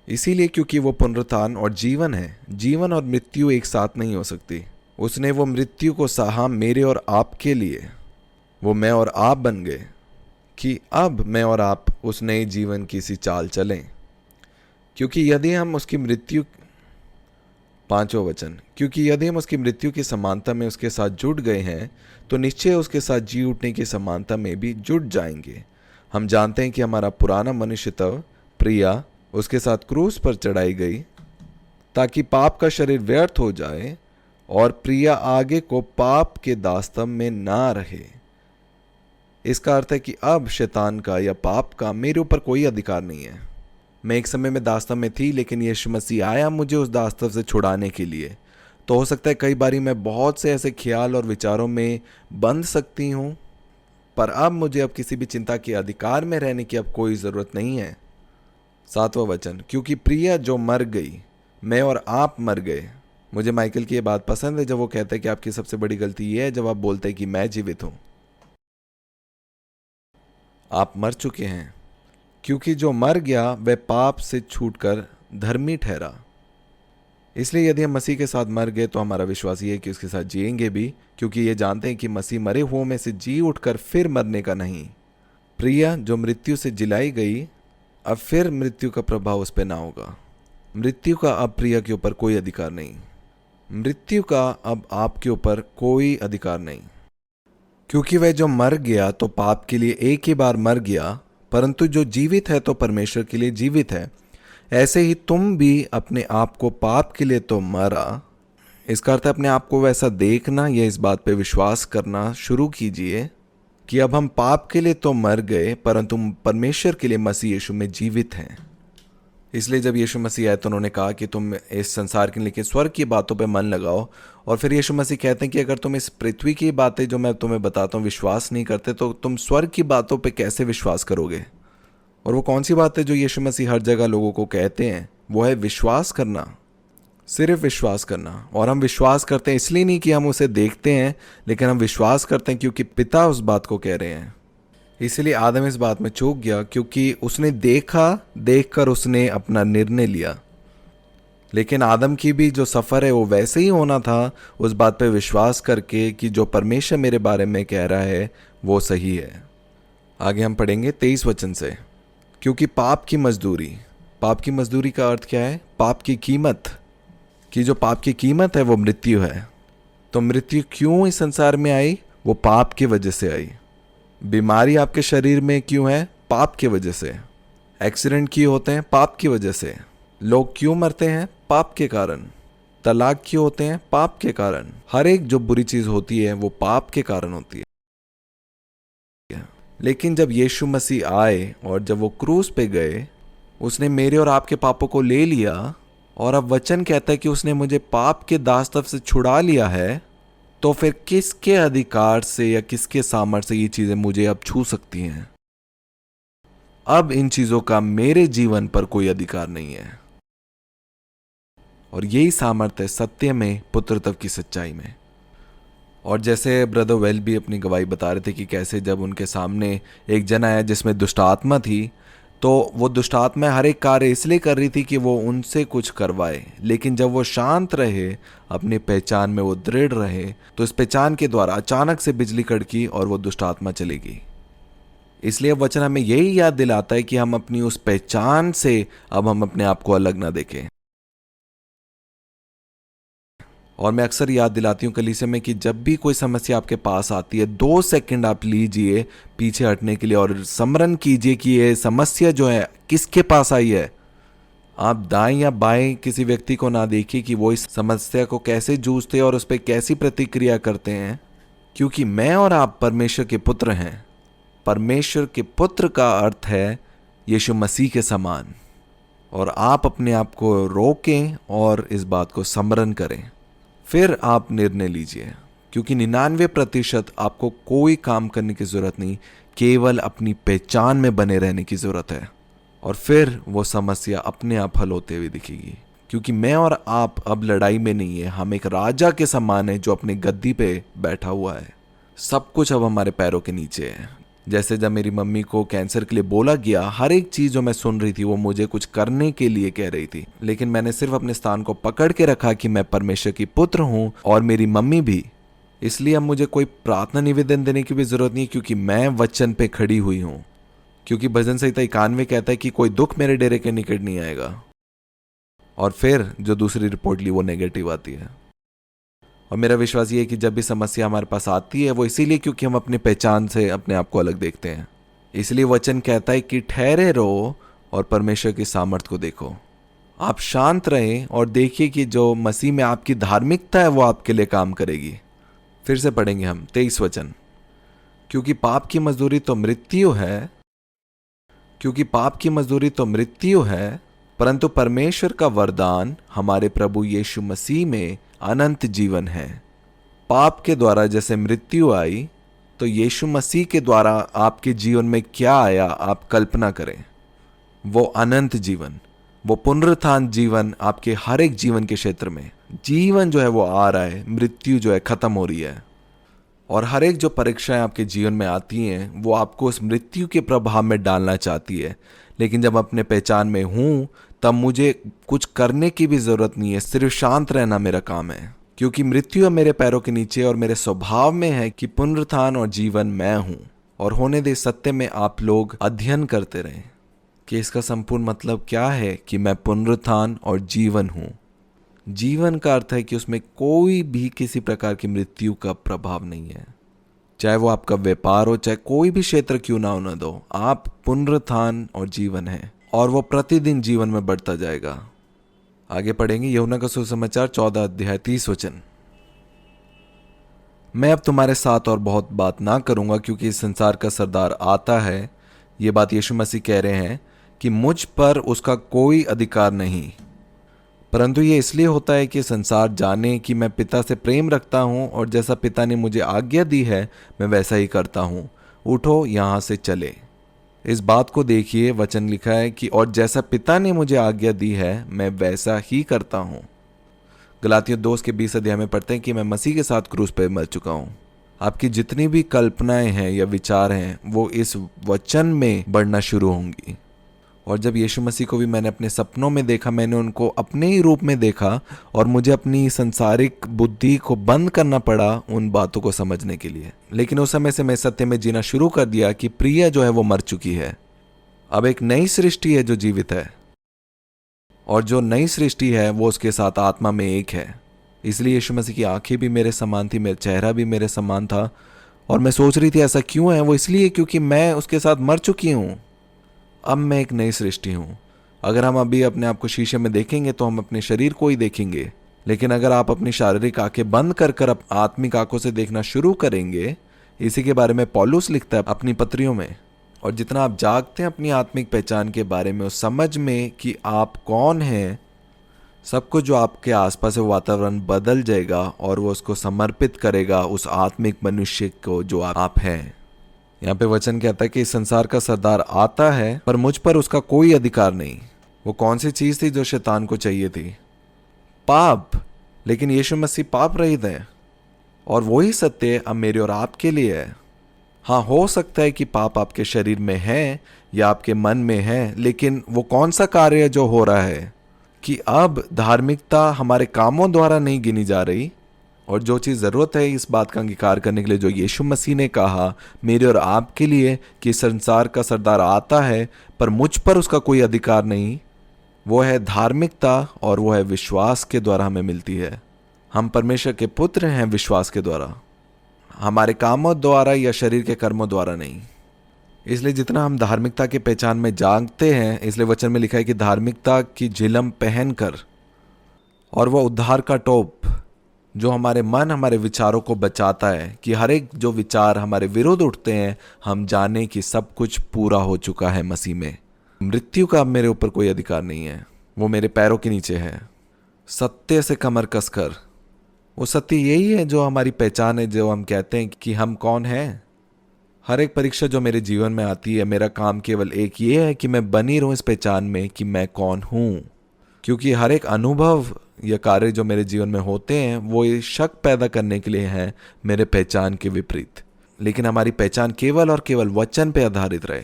इसीलिए क्योंकि वो पुनरुत्थान और जीवन है, जीवन और मृत्यु एक साथ नहीं हो सकती। उसने वो मृत्यु को सहा मेरे और आपके लिए। वो मैं और आप बन गए कि अब मैं और आप उस नए जीवन की सी चाल चलें। क्योंकि यदि हम उसकी मृत्यु, 5वां वचन, क्योंकि यदि हम उसकी मृत्यु की समानता में उसके साथ जुड़ गए हैं, तो निश्चय उसके साथ जी उठने की समानता में भी जुड़ जाएंगे। हम जानते हैं कि हमारा पुराना मनुष्यत्व प्रिया उसके साथ क्रूस पर चढ़ाई गई, ताकि पाप का शरीर व्यर्थ हो जाए और प्रिया आगे को पाप के दास्तव में ना रहे। इसका अर्थ है कि अब शैतान का या पाप का मेरे ऊपर कोई अधिकार नहीं है। मैं एक समय में दास्तव में थी, लेकिन यीशु मसीह आया मुझे उस दास्तव से छुड़ाने के लिए। तो हो सकता है कई बारी मैं बहुत से ऐसे ख्याल और विचारों में बंध सकती हूँ, पर अब मुझे अब किसी भी चिंता के अधिकार में रहने की अब कोई ज़रूरत नहीं है। 7वां वचन, क्योंकि प्रिया जो मर गई, मैं और आप मर गए। मुझे माइकल की ये बात पसंद है जब वो कहता है कि आपकी सबसे बड़ी गलती ये है जब आप बोलते हैं कि मैं जीवित हूँ। आप मर चुके हैं, क्योंकि जो मर गया वह पाप से छूटकर धर्मी ठहरा। इसलिए यदि हम मसीह के साथ मर गए तो हमारा विश्वास ये है कि उसके साथ जिएंगे भी, क्योंकि ये जानते हैं कि मसीह मरे हुओं में से जी उठकर फिर मरने का नहीं। प्रिया जो मृत्यु से जिलाई गई, अब फिर मृत्यु का प्रभाव उस पर ना होगा। मृत्यु का अब प्रिया के ऊपर कोई अधिकार नहीं। मृत्यु का अब आपके ऊपर कोई अधिकार नहीं, क्योंकि वह जो मर गया तो पाप के लिए एक ही बार मर गया, परंतु जो जीवित है तो परमेश्वर के लिए जीवित है। ऐसे ही तुम भी अपने आप को पाप के लिए तो मरा। इसका अर्थ है अपने आप को वैसा देखना या इस बात पे विश्वास करना शुरू कीजिए कि अब हम पाप के लिए तो मर गए, परंतु परमेश्वर के लिए मसीह यीशु में जीवित हैं। इसलिए जब यीशु मसीह आए तो उन्होंने कहा कि तुम इस संसार के लिए स्वर्ग की बातों पे मन लगाओ। और फिर यीशु मसीह कहते हैं कि अगर तुम इस पृथ्वी की बातें जो मैं तुम्हें बताता हूँ विश्वास नहीं करते, तो तुम स्वर्ग की बातों पे कैसे विश्वास करोगे? और वो कौन सी बात है जो यीशु मसीह हर जगह लोगों को कहते हैं? वो है विश्वास करना, सिर्फ विश्वास करना। और हम विश्वास करते हैं इसलिए नहीं कि हम उसे देखते हैं, लेकिन हम विश्वास करते हैं क्योंकि पिता उस बात को कह रहे हैं। इसलिए आदम इस बात में चूक गया, क्योंकि उसने देखा, देखकर उसने अपना निर्णय लिया। लेकिन आदम की भी जो सफ़र है वो वैसे ही होना था, उस बात पे विश्वास करके कि जो परमेश्वर मेरे बारे में कह रहा है वो सही है। आगे हम पढ़ेंगे 23 वचन से, क्योंकि पाप की मजदूरी का अर्थ क्या है? पाप की कीमत, कि जो पाप की कीमत है वो मृत्यु है। तो मृत्यु क्यों इस संसार में आई? वो पाप की वजह से आई। बीमारी आपके शरीर में क्यों है? पाप की वजह से। एक्सीडेंट क्यों होते हैं? पाप की वजह से। लोग क्यों मरते हैं? पाप के कारण। तलाक क्यों होते हैं? पाप के कारण। हर एक जो बुरी चीज होती है वो पाप के कारण होती है। लेकिन जब यीशु मसीह आए और जब वो क्रूस पे गए, उसने मेरे और आपके पापों को ले लिया, और अब वचन कहता है कि उसने मुझे पाप के दास्तव से छुड़ा लिया है। तो फिर किसके अधिकार से या किसके सामर्थ्य से ये चीजें मुझे अब छू सकती हैं? अब इन चीजों का मेरे जीवन पर कोई अधिकार नहीं है। और यही सामर्थ्य है सत्य में, पुत्रत्व की सच्चाई में। और जैसे ब्रदर वेल भी अपनी गवाही बता रहे थे कि कैसे जब उनके सामने एक जन आया जिसमें दुष्ट आत्मा थी, तो वो दुष्ट आत्मा हर एक कार्य इसलिए कर रही थी कि वो उनसे कुछ करवाए। लेकिन जब वो शांत रहे, अपनी पहचान में वो दृढ़ रहे, तो इस पहचान के द्वारा अचानक से बिजली कड़की और वो दुष्ट आत्मा चली गई। इसलिए वचन हमें यही याद दिलाता है कि हम अपनी उस पहचान से अब हम अपने आप को अलग ना देखें। और मैं अक्सर याद दिलाती हूँ कलीसिया में कि जब भी कोई समस्या आपके पास आती है, 2 सेकंड आप लीजिए पीछे हटने के लिए और स्मरण कीजिए कि ये समस्या जो है किसके पास आई है। आप दाएं या बाएं किसी व्यक्ति को ना देखिए कि वो इस समस्या को कैसे जूझते और उस पर कैसी प्रतिक्रिया करते हैं, क्योंकि मैं और आप परमेश्वर के पुत्र हैं। परमेश्वर के पुत्र का अर्थ है यीशु मसीह के समान। और आप अपने आप को रोकें और इस बात को स्मरण करें, फिर आप निर्णय लीजिए, क्योंकि 99% आपको कोई काम करने की जरूरत नहीं, केवल अपनी पहचान में बने रहने की जरूरत है, और फिर वो समस्या अपने आप हल होते हुए दिखेगी। क्योंकि मैं और आप अब लड़ाई में नहीं है, हम एक राजा के समान है जो अपनी गद्दी पे बैठा हुआ है। सब कुछ अब हमारे पैरों के नीचे है। जैसे जब मेरी मम्मी को कैंसर के लिए बोला गया, हर एक चीज जो मैं सुन रही थी वो मुझे कुछ करने के लिए कह रही थी, लेकिन मैंने सिर्फ अपने स्थान को पकड़ के रखा कि मैं परमेश्वर की पुत्र हूं और मेरी मम्मी भी। इसलिए अब मुझे कोई प्रार्थना निवेदन देने की भी जरूरत नहीं, क्योंकि मैं वचन पे खड़ी हुई हूं। क्योंकि भजन संहिता 91 कहता है कि कोई दुख मेरे डेरे के निकट नहीं आएगा, और फिर जो दूसरी रिपोर्ट ली वो नेगेटिव आती है। और मेरा विश्वास ये है कि जब भी समस्या हमारे पास आती है वो इसीलिए क्योंकि हम अपनी पहचान से अपने आप को अलग देखते हैं। इसलिए वचन कहता है कि ठहरे रहो और परमेश्वर की सामर्थ को देखो। आप शांत रहें और देखिए कि जो मसीह में आपकी धार्मिकता है वो आपके लिए काम करेगी। फिर से पढ़ेंगे हम 23 वचन। क्योंकि पाप की मजदूरी तो मृत्यु है, क्योंकि पाप की मजदूरी तो मृत्यु है, परंतु परमेश्वर का वरदान हमारे प्रभु यीशु मसीह में अनंत जीवन है। पाप के द्वारा जैसे मृत्यु आई, तो यीशु मसीह के द्वारा आपके जीवन में क्या आया आप कल्पना करें। वो अनंत जीवन, वो पुनरुत्थान जीवन आपके हर एक जीवन के क्षेत्र में जीवन जो है वो आ रहा है, मृत्यु जो है खत्म हो रही है। और हर एक जो परीक्षाएं आपके जीवन में आती हैं वो आपको उस मृत्यु के प्रभाव में डालना चाहती है, लेकिन जब अपने पहचान में हूं तब मुझे कुछ करने की भी जरूरत नहीं है, सिर्फ शांत रहना मेरा काम है। क्योंकि मृत्यु मेरे पैरों के नीचे और मेरे स्वभाव में है कि पुनरुत्थान और जीवन मैं हूं। और होने दे सत्य में आप लोग अध्ययन करते रहें कि इसका संपूर्ण मतलब क्या है कि मैं पुनरुत्थान और जीवन हूं। जीवन का अर्थ है कि उसमें कोई भी किसी प्रकार की मृत्यु का प्रभाव नहीं है, चाहे वो आपका व्यापार हो, चाहे कोई भी क्षेत्र क्यों ना होना दो, आप पुनरुत्थान और जीवन है, और वो प्रतिदिन जीवन में बढ़ता जाएगा। आगे पढ़ेंगे यूहन्ना का सुसमाचार 14 अध्याय 30 वचन। मैं अब तुम्हारे साथ और बहुत बात ना करूंगा, क्योंकि इस संसार का सरदार आता है। ये बात यीशु मसीह कह रहे हैं कि मुझ पर उसका कोई अधिकार नहीं, परंतु ये इसलिए होता है कि संसार जाने कि मैं पिता से प्रेम रखता हूँ, और जैसा पिता ने मुझे आज्ञा दी है मैं वैसा ही करता हूँ। उठो यहाँ से चले। इस बात को देखिए, वचन लिखा है कि और जैसा पिता ने मुझे आज्ञा दी है मैं वैसा ही करता हूँ। गलातियों 2 के 20 अध्याय में पढ़ते हैं कि मैं मसीह के साथ क्रूस पर मर चुका हूँ। आपकी जितनी भी कल्पनाएं हैं या विचार हैं वो इस वचन में बढ़ना शुरू होंगी। और जब यीशु मसीह को भी मैंने अपने सपनों में देखा, मैंने उनको अपने ही रूप में देखा, और मुझे अपनी सांसारिक बुद्धि को बंद करना पड़ा उन बातों को समझने के लिए। लेकिन उस समय से मैं सत्य में जीना शुरू कर दिया कि प्रिया जो है वो मर चुकी है, अब एक नई सृष्टि है जो जीवित है, और जो नई सृष्टि है वो उसके साथ आत्मा में एक है। इसलिए यीशु मसीह की आंखें भी मेरे समान थी, मेरा चेहरा भी मेरे समान था, और मैं सोच रही थी ऐसा क्यों है। वो इसलिए क्योंकि मैं उसके साथ मर चुकी हूँ, अब मैं एक नई सृष्टि हूँ। अगर हम अभी अपने आप को शीशे में देखेंगे तो हम अपने शरीर को ही देखेंगे, लेकिन अगर आप अपनी शारीरिक आंखें बंद कर आत्मिक आंखों से देखना शुरू करेंगे, इसी के बारे में पौलुस लिखता है अपनी पत्रियों में। और जितना आप जागते हैं अपनी आत्मिक पहचान के बारे में, उस समझ में कि आप कौन हैं, सब कुछ जो आपके आसपास है वातावरण बदल जाएगा, और वो उसको समर्पित करेगा उस आत्मिक मनुष्य को जो आप हैं। यहाँ पे वचन कहता है कि इस संसार का सरदार आता है, पर मुझ पर उसका कोई अधिकार नहीं। वो कौन सी चीज थी जो शैतान को चाहिए थी? पाप। लेकिन यीशु मसीह पाप रहित है, और वही सत्य अब मेरे और आपके लिए है। हाँ, हो सकता है कि पाप आपके शरीर में है या आपके मन में है, लेकिन वो कौन सा कार्य जो हो रहा है कि अब धार्मिकता हमारे कामों द्वारा नहीं गिनी जा रही, और जो चीज़ ज़रूरत है इस बात का अंगीकार करने के लिए जो यीशु मसीह ने कहा मेरे और आपके लिए कि संसार का सरदार आता है पर मुझ पर उसका कोई अधिकार नहीं, वो है धार्मिकता, और वो है विश्वास के द्वारा हमें मिलती है। हम परमेश्वर के पुत्र हैं विश्वास के द्वारा, हमारे कामों द्वारा या शरीर के कर्मों द्वारा नहीं। इसलिए जितना हम धार्मिकता की पहचान में जानते हैं, इसलिए वचन में लिखा है कि धार्मिकता की झिलम पहनकर और वह उद्धार का टोप जो हमारे मन हमारे विचारों को बचाता है कि हर एक जो विचार हमारे विरुद्ध उठते हैं हम जाने कि सब कुछ पूरा हो चुका है मसीह में। मृत्यु का अब मेरे ऊपर कोई अधिकार नहीं है, वो मेरे पैरों के नीचे है। सत्य से कमर कसकर, वो सत्य यही है जो हमारी पहचान है, जो हम कहते हैं कि हम कौन हैं। हर एक परीक्षा जो मेरे जीवन में आती है, मेरा काम केवल एक ये है कि मैं बनी रहूं इस पहचान में कि मैं कौन हूं, क्योंकि हर एक अनुभव या कार्य जो मेरे जीवन में होते हैं वो ये शक पैदा करने के लिए हैं मेरे पहचान के विपरीत। लेकिन हमारी पहचान केवल और केवल वचन पे आधारित रहे,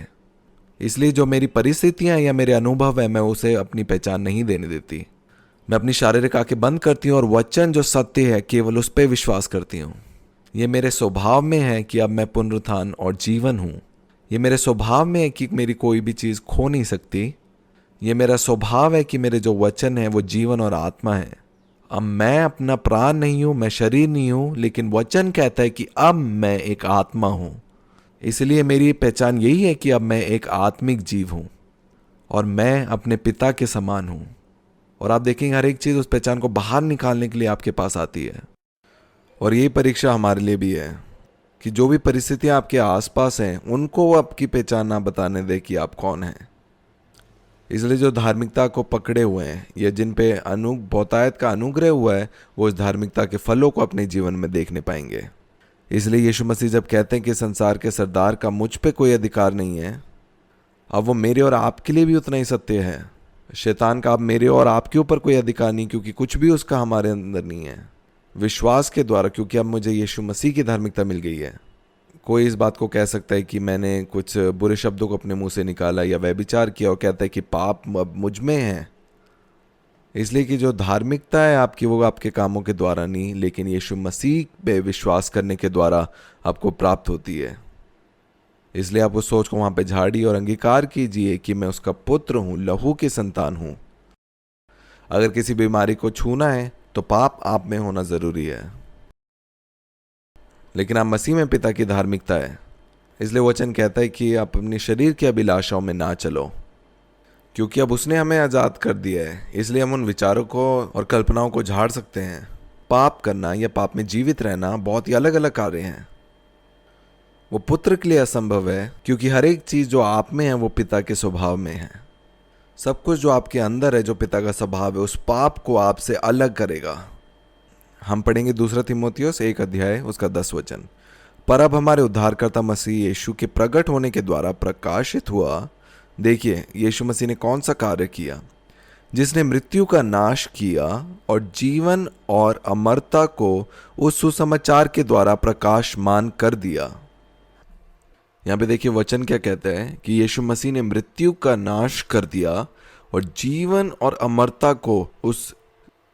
इसलिए जो मेरी परिस्थितियां या मेरे अनुभव है मैं उसे अपनी पहचान नहीं देने देती। मैं अपनी शारीरिक आंखें बंद करती हूँ और वचन जो सत्य है केवल उस पर विश्वास करती हूँ। ये मेरे स्वभाव में है कि अब मैं पुनरुत्थान और जीवन हूँ। ये मेरे स्वभाव में है कि मेरी कोई भी चीज़ खो नहीं सकती। ये मेरा स्वभाव है कि मेरे जो वचन है वो जीवन और आत्मा है। अब मैं अपना प्राण नहीं हूँ, मैं शरीर नहीं हूँ, लेकिन वचन कहता है कि अब मैं एक आत्मा हूँ। इसलिए मेरी पहचान यही है कि अब मैं एक आत्मिक जीव हूँ और मैं अपने पिता के समान हूँ। और आप देखेंगे हर एक चीज़ उस पहचान को बाहर निकालने के लिए आपके पास आती है। और यही परीक्षा हमारे लिए भी है कि जो भी परिस्थितियाँ आपके आसपास हैं उनको आपकी पहचान ना बताने दे कि आप कौन हैं। इसलिए जो धार्मिकता को पकड़े हुए हैं या जिन पे बहुतायत का अनुग्रह हुआ है वो इस धार्मिकता के फलों को अपने जीवन में देखने पाएंगे। इसलिए यीशु मसीह जब कहते हैं कि संसार के सरदार का मुझ पे कोई अधिकार नहीं है, अब वो मेरे और आपके लिए भी उतना ही सत्य है। शैतान का अब मेरे और आपके ऊपर कोई अधिकार नहीं, क्योंकि कुछ भी उसका हमारे अंदर नहीं है। विश्वास के द्वारा, क्योंकि अब मुझे यीशु मसीह की धार्मिकता मिल गई है। कोई इस बात को कह सकता है कि मैंने कुछ बुरे शब्दों को अपने मुंह से निकाला या व्यभिचार किया और कहता है कि पाप अब मुझ में है। इसलिए कि जो धार्मिकता है आपकी वो आपके कामों के द्वारा नहीं, लेकिन यीशु मसीह पे विश्वास करने के द्वारा आपको प्राप्त होती है। इसलिए आप उस सोच को वहां पे झाड़िए और अंगीकार कीजिए कि मैं उसका पुत्र हूं, लहू की संतान हूं। अगर किसी बीमारी को छूना है तो पाप आप में होना जरूरी है, लेकिन आप मसीह में पिता की धार्मिकता है। इसलिए वचन कहता है कि आप अपने शरीर की अभिलाषाओं में ना चलो, क्योंकि अब उसने हमें आज़ाद कर दिया है। इसलिए हम उन विचारों को और कल्पनाओं को झाड़ सकते हैं। पाप करना या पाप में जीवित रहना बहुत ही अलग अलग कार्य हैं। वो पुत्र के लिए असंभव है, क्योंकि हर एक चीज़ जो आप में है वो पिता के स्वभाव में है। सब कुछ जो आपके अंदर है, जो पिता का स्वभाव है, उस पाप को आपसे अलग करेगा। हम पढ़ेंगे 2 तीमुथियुस 1 अध्याय उसका 10 वचन। पर अब हमारे उद्धारकर्ता मसीह यीशु के प्रकट होने के द्वारा प्रकाशित हुआ। देखिए यीशु मसीह ने कौन सा कार्य किया, जिसने मृत्यु का नाश किया और जीवन और अमरता को उस सुसमाचार के द्वारा प्रकाशमान कर दिया। यहाँ पे देखिए वचन क्या कहता है कि यीशु मसीह ने मृत्यु का नाश कर दिया और जीवन और अमरता को उस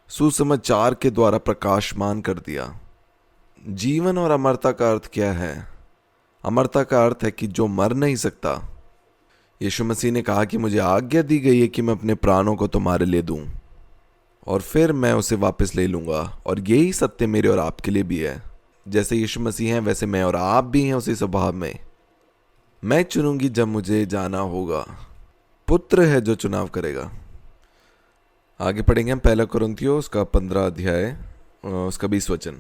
सुसमाचार के द्वारा प्रकाशमान कर दिया। जीवन और अमरता का अर्थ क्या है? अमरता का अर्थ है कि जो मर नहीं सकता। यीशु मसीह ने कहा कि मुझे आज्ञा दी गई है कि मैं अपने प्राणों को तुम्हारे लिए दूं और फिर मैं उसे वापस ले लूंगा। और यही सत्य मेरे और आपके लिए भी है। जैसे यीशु मसीह हैं वैसे मैं और आप भी हैं उसी स्वभाव में। मैं चुनूंगी जब मुझे जाना होगा। पुत्र है जो चुनाव करेगा। आगे पढ़ेंगे हम 1 कुरिन्थियों उसका 15 अध्याय उसका 20 वचन।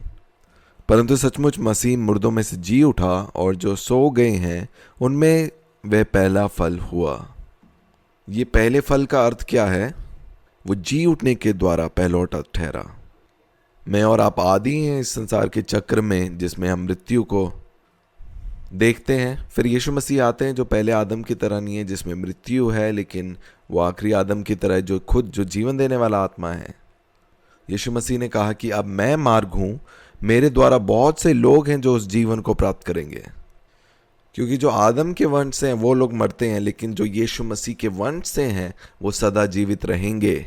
परंतु सचमुच मसीह मुर्दों में से जी उठा और जो सो गए हैं उनमें वह पहला फल हुआ। ये पहले फल का अर्थ क्या है? वो जी उठने के द्वारा पहलौठा ठहरा। मैं और आप आदि हैं इस संसार के चक्र में जिसमें हम मृत्यु को देखते हैं। फिर यीशु मसीह आते हैं जो पहले आदम की तरह नहीं है जिसमें मृत्यु है, लेकिन वो आखिरी आदम की तरह जो खुद जो जीवन देने वाला आत्मा है। यीशु मसीह ने कहा कि अब मैं मार्ग हूँ, मेरे द्वारा बहुत से लोग हैं जो उस जीवन को प्राप्त करेंगे। क्योंकि जो आदम के वंश से हैं वो लोग मरते हैं, लेकिन जो यीशु मसीह के वंश से हैं वो सदा जीवित रहेंगे।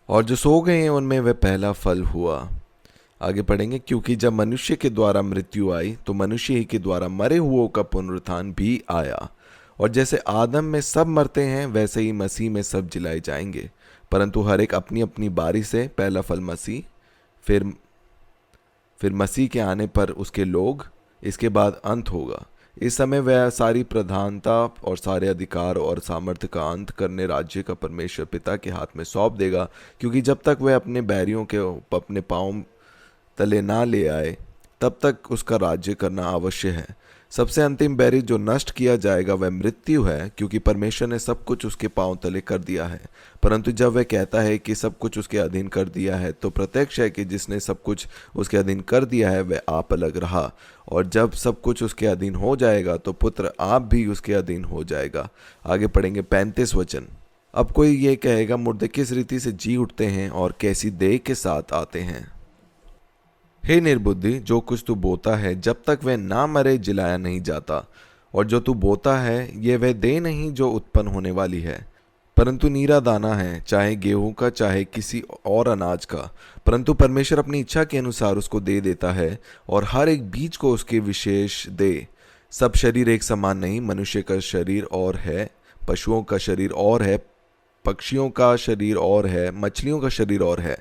और जो सो गए हैं उनमें वह पहला फल हुआ। आगे पढ़ेंगे, क्योंकि जब मनुष्य के द्वारा मृत्यु आई तो मनुष्य ही के द्वारा मरे हुओं का पुनरुत्थान भी आया। और जैसे आदम में सब मरते हैं वैसे ही मसीह में सब जिलाए जाएंगे, परंतु हर एक अपनी अपनी बारी से। पहला फल मसीह, फिर मसीह के आने पर उसके लोग, इसके बाद अंत होगा। इस समय वह सारी प्रधानता और सारे अधिकार और सामर्थ्य का अंत करने राज्य का परमेश्वर पिता के हाथ में सौंप देगा, क्योंकि जब तक वह अपने बैरियों के अपने पांव तले ना ले आए तब तक उसका राज्य करना अवश्य है। सबसे अंतिम बैरी जो नष्ट किया जाएगा वह मृत्यु है, क्योंकि परमेश्वर ने सब कुछ उसके पांव तले कर दिया है। परंतु जब वह कहता है कि सब कुछ उसके अधीन कर दिया है, तो प्रत्यक्ष है कि जिसने सब कुछ उसके अधीन कर दिया है वह आप अलग रहा, और जब सब कुछ उसके अधीन हो जाएगा तो पुत्र आप भी उसके अधीन हो जाएगा। आगे पढ़ेंगे 35 वचन। अब कोई ये कहेगा, मुर्दे किस रीति से जी उठते हैं और कैसी देह के साथ आते हैं। हे निर्बुद्धि, जो कुछ तू बोता है जब तक वह ना मरे जिलाया नहीं जाता, और जो तू बोता है ये वह देह नहीं जो उत्पन्न होने वाली है, परंतु नीरा दाना है, चाहे गेहूं का चाहे किसी और अनाज का। परंतु परमेश्वर अपनी इच्छा के अनुसार उसको दे देता है, और हर एक बीज को उसके विशेष दे। सब शरीर एक समान नहीं, मनुष्य का शरीर और है, पशुओं का शरीर और है, पक्षियों का शरीर और है, मछलियों का शरीर और है।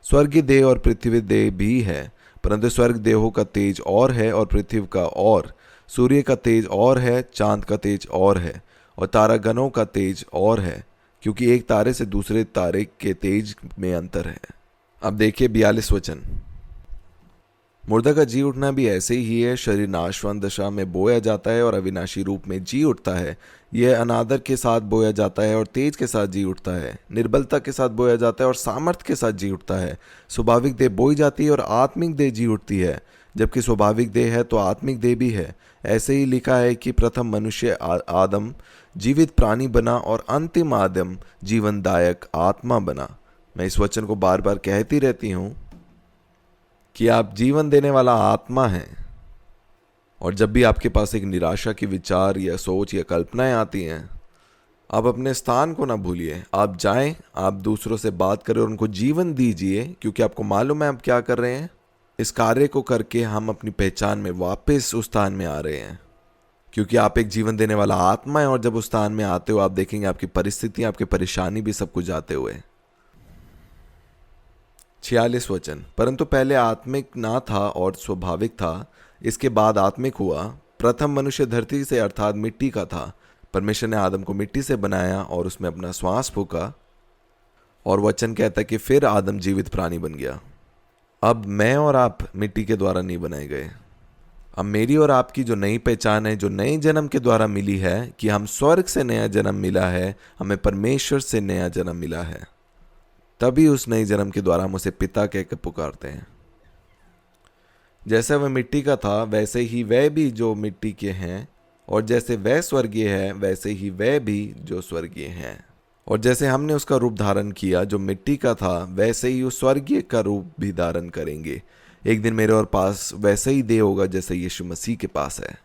स्वर्गीय देह और पृथ्वी देह भी है, परंतु स्वर्ग देहों का तेज और है और पृथ्वी का और, सूर्य का तेज और है, चांद का तेज और है, और तारागणों का तेज और है, क्योंकि एक तारे से दूसरे तारे के तेज में अंतर है। अब देखिए 42 वचन। मुर्दा का जी उठना भी ऐसे ही है। शरीर नाशवान दशा में बोया जाता है और अविनाशी रूप में जी उठता है। यह अनादर के साथ बोया जाता है और तेज के साथ जी उठता है। निर्बलता के साथ बोया जाता है और सामर्थ्य के साथ जी उठता है। स्वाभाविक देह बोई जाती है और आत्मिक देह जी उठती है। जबकि स्वाभाविक देह है तो आत्मिक देह भी है। ऐसे ही लिखा है कि प्रथम मनुष्य आदम जीवित प्राणी बना और अंतिम आदम जीवनदायक आत्मा बना। मैं इस वचन को बार बार कहती रहती हूँ कि आप जीवन देने वाला आत्मा हैं। और जब भी आपके पास एक निराशा की विचार या सोच या कल्पनाएं आती हैं, आप अपने स्थान को ना भूलिए। आप जाएं, आप दूसरों से बात करें और उनको जीवन दीजिए, क्योंकि आपको मालूम है आप क्या कर रहे हैं। इस कार्य को करके हम अपनी पहचान में वापस उस स्थान में आ रहे हैं, क्योंकि आप एक जीवन देने वाला आत्मा है। और जब उस स्थान में आते हो आप देखेंगे आपकी परिस्थितियां, आपकी परेशानी भी सब कुछ जाते हुए। 46 वचन। परंतु पहले आत्मिक ना था और स्वाभाविक था, इसके बाद आत्मिक हुआ। प्रथम मनुष्य धरती से अर्थात मिट्टी का था। परमेश्वर ने आदम को मिट्टी से बनाया और उसमें अपना श्वास फूका, और वचन कहता है कि फिर आदम जीवित प्राणी बन गया। अब मैं और आप मिट्टी के द्वारा नहीं बनाए गए। अब मेरी और आपकी जो नई पहचान है, जो नए जन्म के द्वारा मिली है, कि हम स्वर्ग से नया जन्म मिला है, हमें परमेश्वर से नया जन्म मिला है, तभी उस नए जन्म के द्वारा हम उसे पिता कहकर पुकारते हैं। जैसे वह मिट्टी का था वैसे ही वह भी जो मिट्टी के हैं, और जैसे वह स्वर्गीय है वैसे ही वह भी जो स्वर्गीय हैं। और जैसे हमने उसका रूप धारण किया जो मिट्टी का था, वैसे ही उस स्वर्गीय का रूप भी धारण करेंगे। एक दिन मेरे और पास वैसे ही देह होगा जैसे यीशु मसीह के पास है।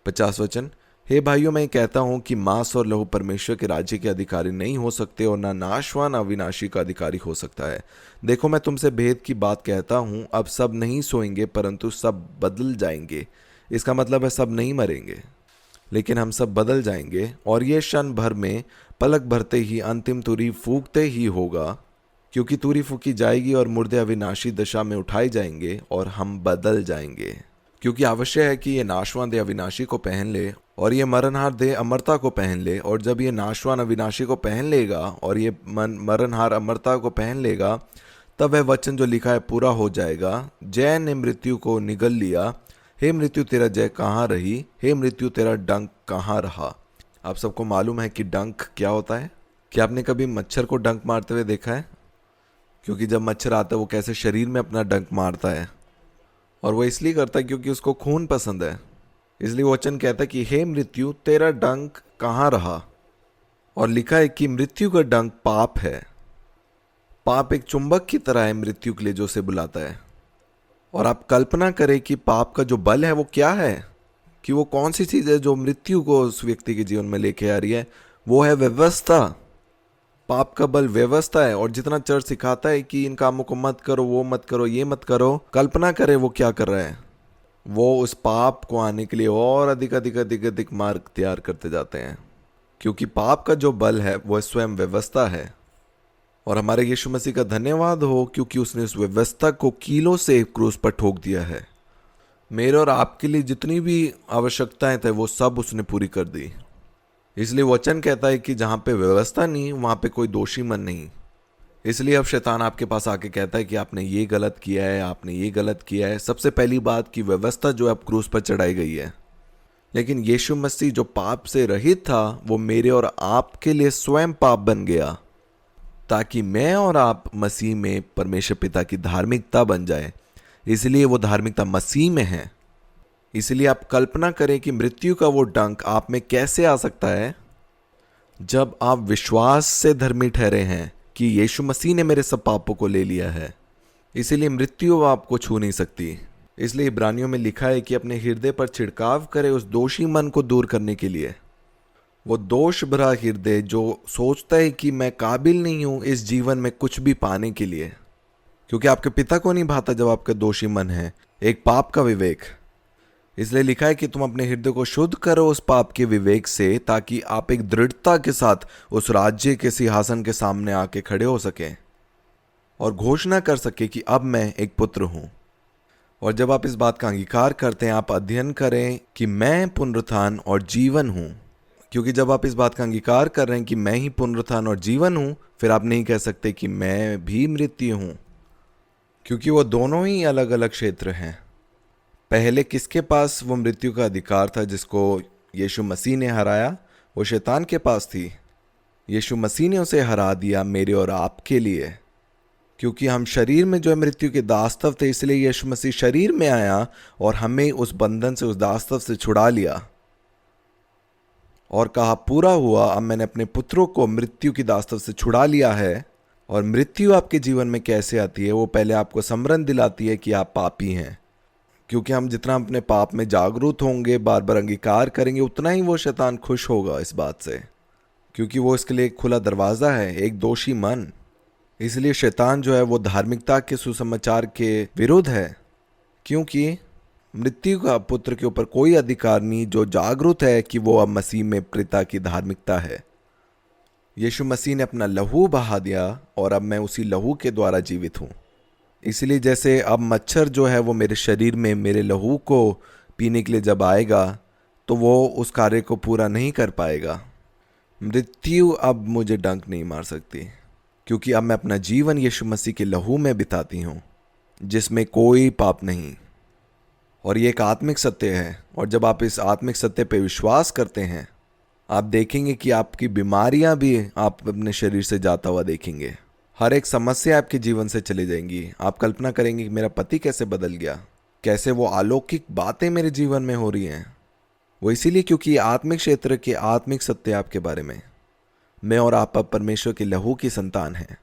50 वचन। हे भाइयों, मैं कहता हूं कि मांस और लहू परमेश्वर के राज्य के अधिकारी नहीं हो सकते, और ना नाशवान अविनाशी का अधिकारी हो सकता है। देखो, मैं तुमसे भेद की बात कहता हूं, अब सब नहीं सोएंगे परंतु सब बदल जाएंगे। इसका मतलब है सब नहीं मरेंगे, लेकिन हम सब बदल जाएंगे। और ये क्षण भर में, पलक भरते ही, अंतिम तुरी फूंकते ही होगा, क्योंकि तुरी फूंकी जाएगी और मुर्दे अविनाशी दशा में उठाए जाएंगे और हम बदल जाएंगे। क्योंकि आवश्यक है कि ये नाशवान देह अविनाशी को पहन ले और ये मरणहार देह अमरता को पहन ले। और जब ये नाशवान अविनाशी को पहन लेगा और ये मरणहार अमरता को पहन लेगा, तब वह वचन जो लिखा है पूरा हो जाएगा। जय ने मृत्यु को निगल लिया। हे मृत्यु तेरा जय कहाँ रही? हे मृत्यु तेरा डंक कहाँ रहा? आप सबको मालूम है कि डंक क्या होता है? क्या आपने कभी मच्छर को डंक मारते हुए देखा है? क्योंकि जब मच्छर आता है वो कैसे शरीर में अपना डंक मारता है, और वो इसलिए करता है क्योंकि उसको खून पसंद है। इसलिए वचन कहता है कि हे मृत्यु तेरा डंक कहाँ रहा? और लिखा है कि मृत्यु का डंक पाप है। पाप एक चुंबक की तरह है मृत्यु के लिए जो उसे बुलाता है। और आप कल्पना करें कि पाप का जो बल है वो क्या है, कि वो कौन सी चीज़ है जो मृत्यु को उस व्यक्ति के जीवन में लेके आ रही है। वो है व्यवस्था। पाप का बल व्यवस्था है। और जितना चर्च सिखाता है कि इन कामों को मत करो, वो मत करो, ये मत करो, कल्पना करें वो क्या कर रहा है। वो उस पाप को आने के लिए और अधिक अधिक अधिक अधिक मार्ग तैयार करते जाते हैं, क्योंकि पाप का जो बल है वह स्वयं व्यवस्था है। और हमारे यीशु मसीह का धन्यवाद हो, क्योंकि उसने उस व्यवस्था को कीलों से क्रूस पर ठोक दिया है। मेरे और आपके लिए जितनी भी आवश्यकताएं थे वो सब उसने पूरी कर दी। इसलिए वचन कहता है कि जहाँ पे व्यवस्था नहीं वहाँ पे कोई दोषी मन नहीं। इसलिए अब शैतान आपके पास आके कहता है कि आपने ये गलत किया है, आपने ये गलत किया है। सबसे पहली बात कि व्यवस्था जो है अब क्रूस पर चढ़ाई गई है, लेकिन यीशु मसीह जो पाप से रहित था वो मेरे और आपके लिए स्वयं पाप बन गया, ताकि मैं और आप मसीह में परमेश्वर पिता की धार्मिकता बन जाए। इसलिए वो धार्मिकता मसीह में है। इसलिए आप कल्पना करें कि मृत्यु का वो डंक आप में कैसे आ सकता है जब आप विश्वास से धर्मी ठहरे हैं कि यीशु मसीह ने मेरे सब पापों को ले लिया है। इसीलिए मृत्यु आपको छू नहीं सकती। इसलिए इब्रानियों में लिखा है कि अपने हृदय पर छिड़काव करे उस दोषी मन को दूर करने के लिए। वो दोष भरा हृदय जो सोचता है कि मैं काबिल नहीं हूं इस जीवन में कुछ भी पाने के लिए, क्योंकि आपके पिता को नहीं भाता जब आपका दोषी मन है, एक पाप का विवेक। इसलिए लिखा है कि तुम अपने हृदय को शुद्ध करो उस पाप के विवेक से, ताकि आप एक दृढ़ता के साथ उस राज्य के सिंहासन के सामने आके खड़े हो सके और घोषणा कर सके कि अब मैं एक पुत्र हूं। और जब आप इस बात का अंगीकार करते हैं, आप अध्ययन करें कि मैं पुनरुत्थान और जीवन हूं। क्योंकि जब आप इस बात का अंगीकार कर रहे हैं कि मैं ही पुनरुत्थान और जीवन हूं, फिर आप नहीं कह सकते कि मैं भी मृत्यु हूं, क्योंकि वो दोनों ही अलग अलग क्षेत्र हैं। पहले किसके पास वो मृत्यु का अधिकार था जिसको यीशु मसीह ने हराया? वो शैतान के पास थी। यीशु मसीह ने उसे हरा दिया मेरे और आपके लिए। क्योंकि हम शरीर में जो है मृत्यु के दास्तव थे, इसलिए यीशु मसीह शरीर में आया और हमें उस बंधन से, उस दास्तव से छुड़ा लिया और कहा पूरा हुआ। अब मैंने अपने पुत्रों को मृत्यु की दास्तव से छुड़ा लिया है। और मृत्यु आपके जीवन में कैसे आती है? वो पहले आपको स्मरण दिलाती है कि आप पापी हैं। क्योंकि हम जितना अपने पाप में जागरूक होंगे, बार बार अंगीकार करेंगे, उतना ही वो शैतान खुश होगा इस बात से, क्योंकि वो इसके लिए एक खुला दरवाज़ा है, एक दोषी मन। इसलिए शैतान जो है वो धार्मिकता के सुसमाचार के विरुद्ध है, क्योंकि मृत्यु का पुत्र के ऊपर कोई अधिकार नहीं जो जागरूक है कि वो अब मसीह में पिता की धार्मिकता है। यीशु मसीह ने अपना लहू बहा दिया और अब मैं उसी लहू के द्वारा जीवित हूँ। इसलिए जैसे अब मच्छर जो है वो मेरे शरीर में मेरे लहू को पीने के लिए जब आएगा तो वो उस कार्य को पूरा नहीं कर पाएगा। मृत्यु अब मुझे डंक नहीं मार सकती, क्योंकि अब मैं अपना जीवन यीशु मसीह के लहू में बिताती हूँ, जिसमें कोई पाप नहीं। और ये एक आत्मिक सत्य है। और जब आप इस आत्मिक सत्य पे विश्वास करते हैं, आप देखेंगे कि आपकी बीमारियां भी आप अपने शरीर से जाता हुआ देखेंगे। हर एक समस्या आपके जीवन से चली जाएंगी। आप कल्पना करेंगे कि मेरा पति कैसे बदल गया, कैसे वो अलौकिक बातें मेरे जीवन में हो रही हैं। वो इसीलिए क्योंकि आत्मिक क्षेत्र के आत्मिक सत्य आपके बारे में। मैं और आप अब परमेश्वर के लहू की संतान हैं।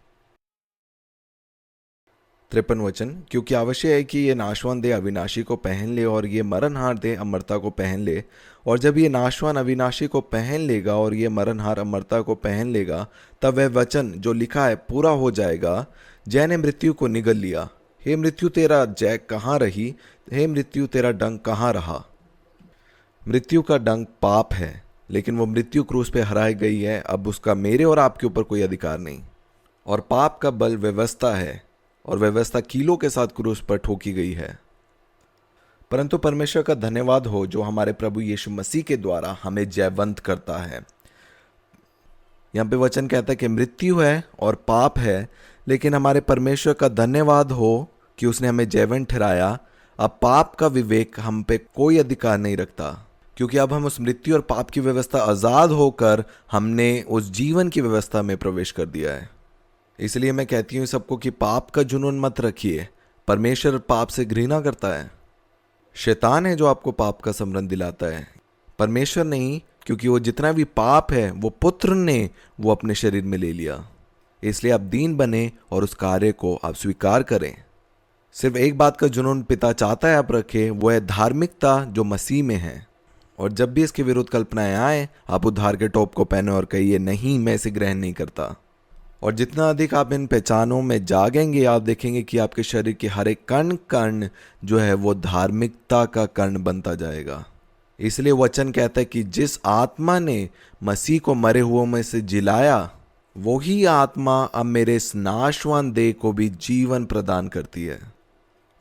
53 वचन, क्योंकि आवश्यक है कि ये नाशवान देह अविनाशी को पहन ले और ये मरणहार देह अमरता को पहन ले। और जब ये नाशवान अविनाशी को पहन लेगा और ये मरणहार अमरता को पहन लेगा, तब वह वचन जो लिखा है पूरा हो जाएगा, जय ने मृत्यु को निगल लिया। हे मृत्यु तेरा जय कहाँ रही? हे मृत्यु तेरा डंक कहाँ रहा? मृत्यु का डंक पाप है, लेकिन वो मृत्यु क्रूस पे हराई गई है। अब उसका मेरे और आपके ऊपर कोई अधिकार नहीं। और पाप का बल व्यवस्था है, और व्यवस्था कीलों के साथ क्रूस पर ठोकी गई है। परंतु परमेश्वर का धन्यवाद हो जो हमारे प्रभु यीशु मसीह के द्वारा हमें जयवंत करता है। यहाँ पे वचन कहता है कि मृत्यु है और पाप है, लेकिन हमारे परमेश्वर का धन्यवाद हो कि उसने हमें जयवंत ठहराया। अब पाप का विवेक हम पे कोई अधिकार नहीं रखता, क्योंकि अब हम उस मृत्यु और पाप की व्यवस्था आज़ाद होकर हमने उस जीवन की व्यवस्था में प्रवेश कर दिया है। इसलिए मैं कहती हूँ सबको कि पाप का जुनून मत रखिए। परमेश्वर पाप से घृणा करता है। शैतान है जो आपको पाप का स्मरण दिलाता है, परमेश्वर नहीं, क्योंकि वो जितना भी पाप है वो पुत्र ने वो अपने शरीर में ले लिया। इसलिए आप दीन बने और उस कार्य को आप स्वीकार करें। सिर्फ एक बात का जुनून पिता चाहता है आप रखें, वो है धार्मिकता जो मसीह में है। और जब भी इसके विरुद्ध कल्पनाएं आए, आप उद्धार के टोप को पहने और कहिए नहीं, मैं इसे ग्रहण नहीं करता। और जितना अधिक आप इन पहचानों में जागेंगे, आप देखेंगे कि आपके शरीर के हर एक कण कण जो है वो धार्मिकता का कण बनता जाएगा। इसलिए वचन कहता है कि जिस आत्मा ने मसीह को मरे हुओं में से जिलाया, वही आत्मा अब मेरे इस नाशवान देह को भी जीवन प्रदान करती है।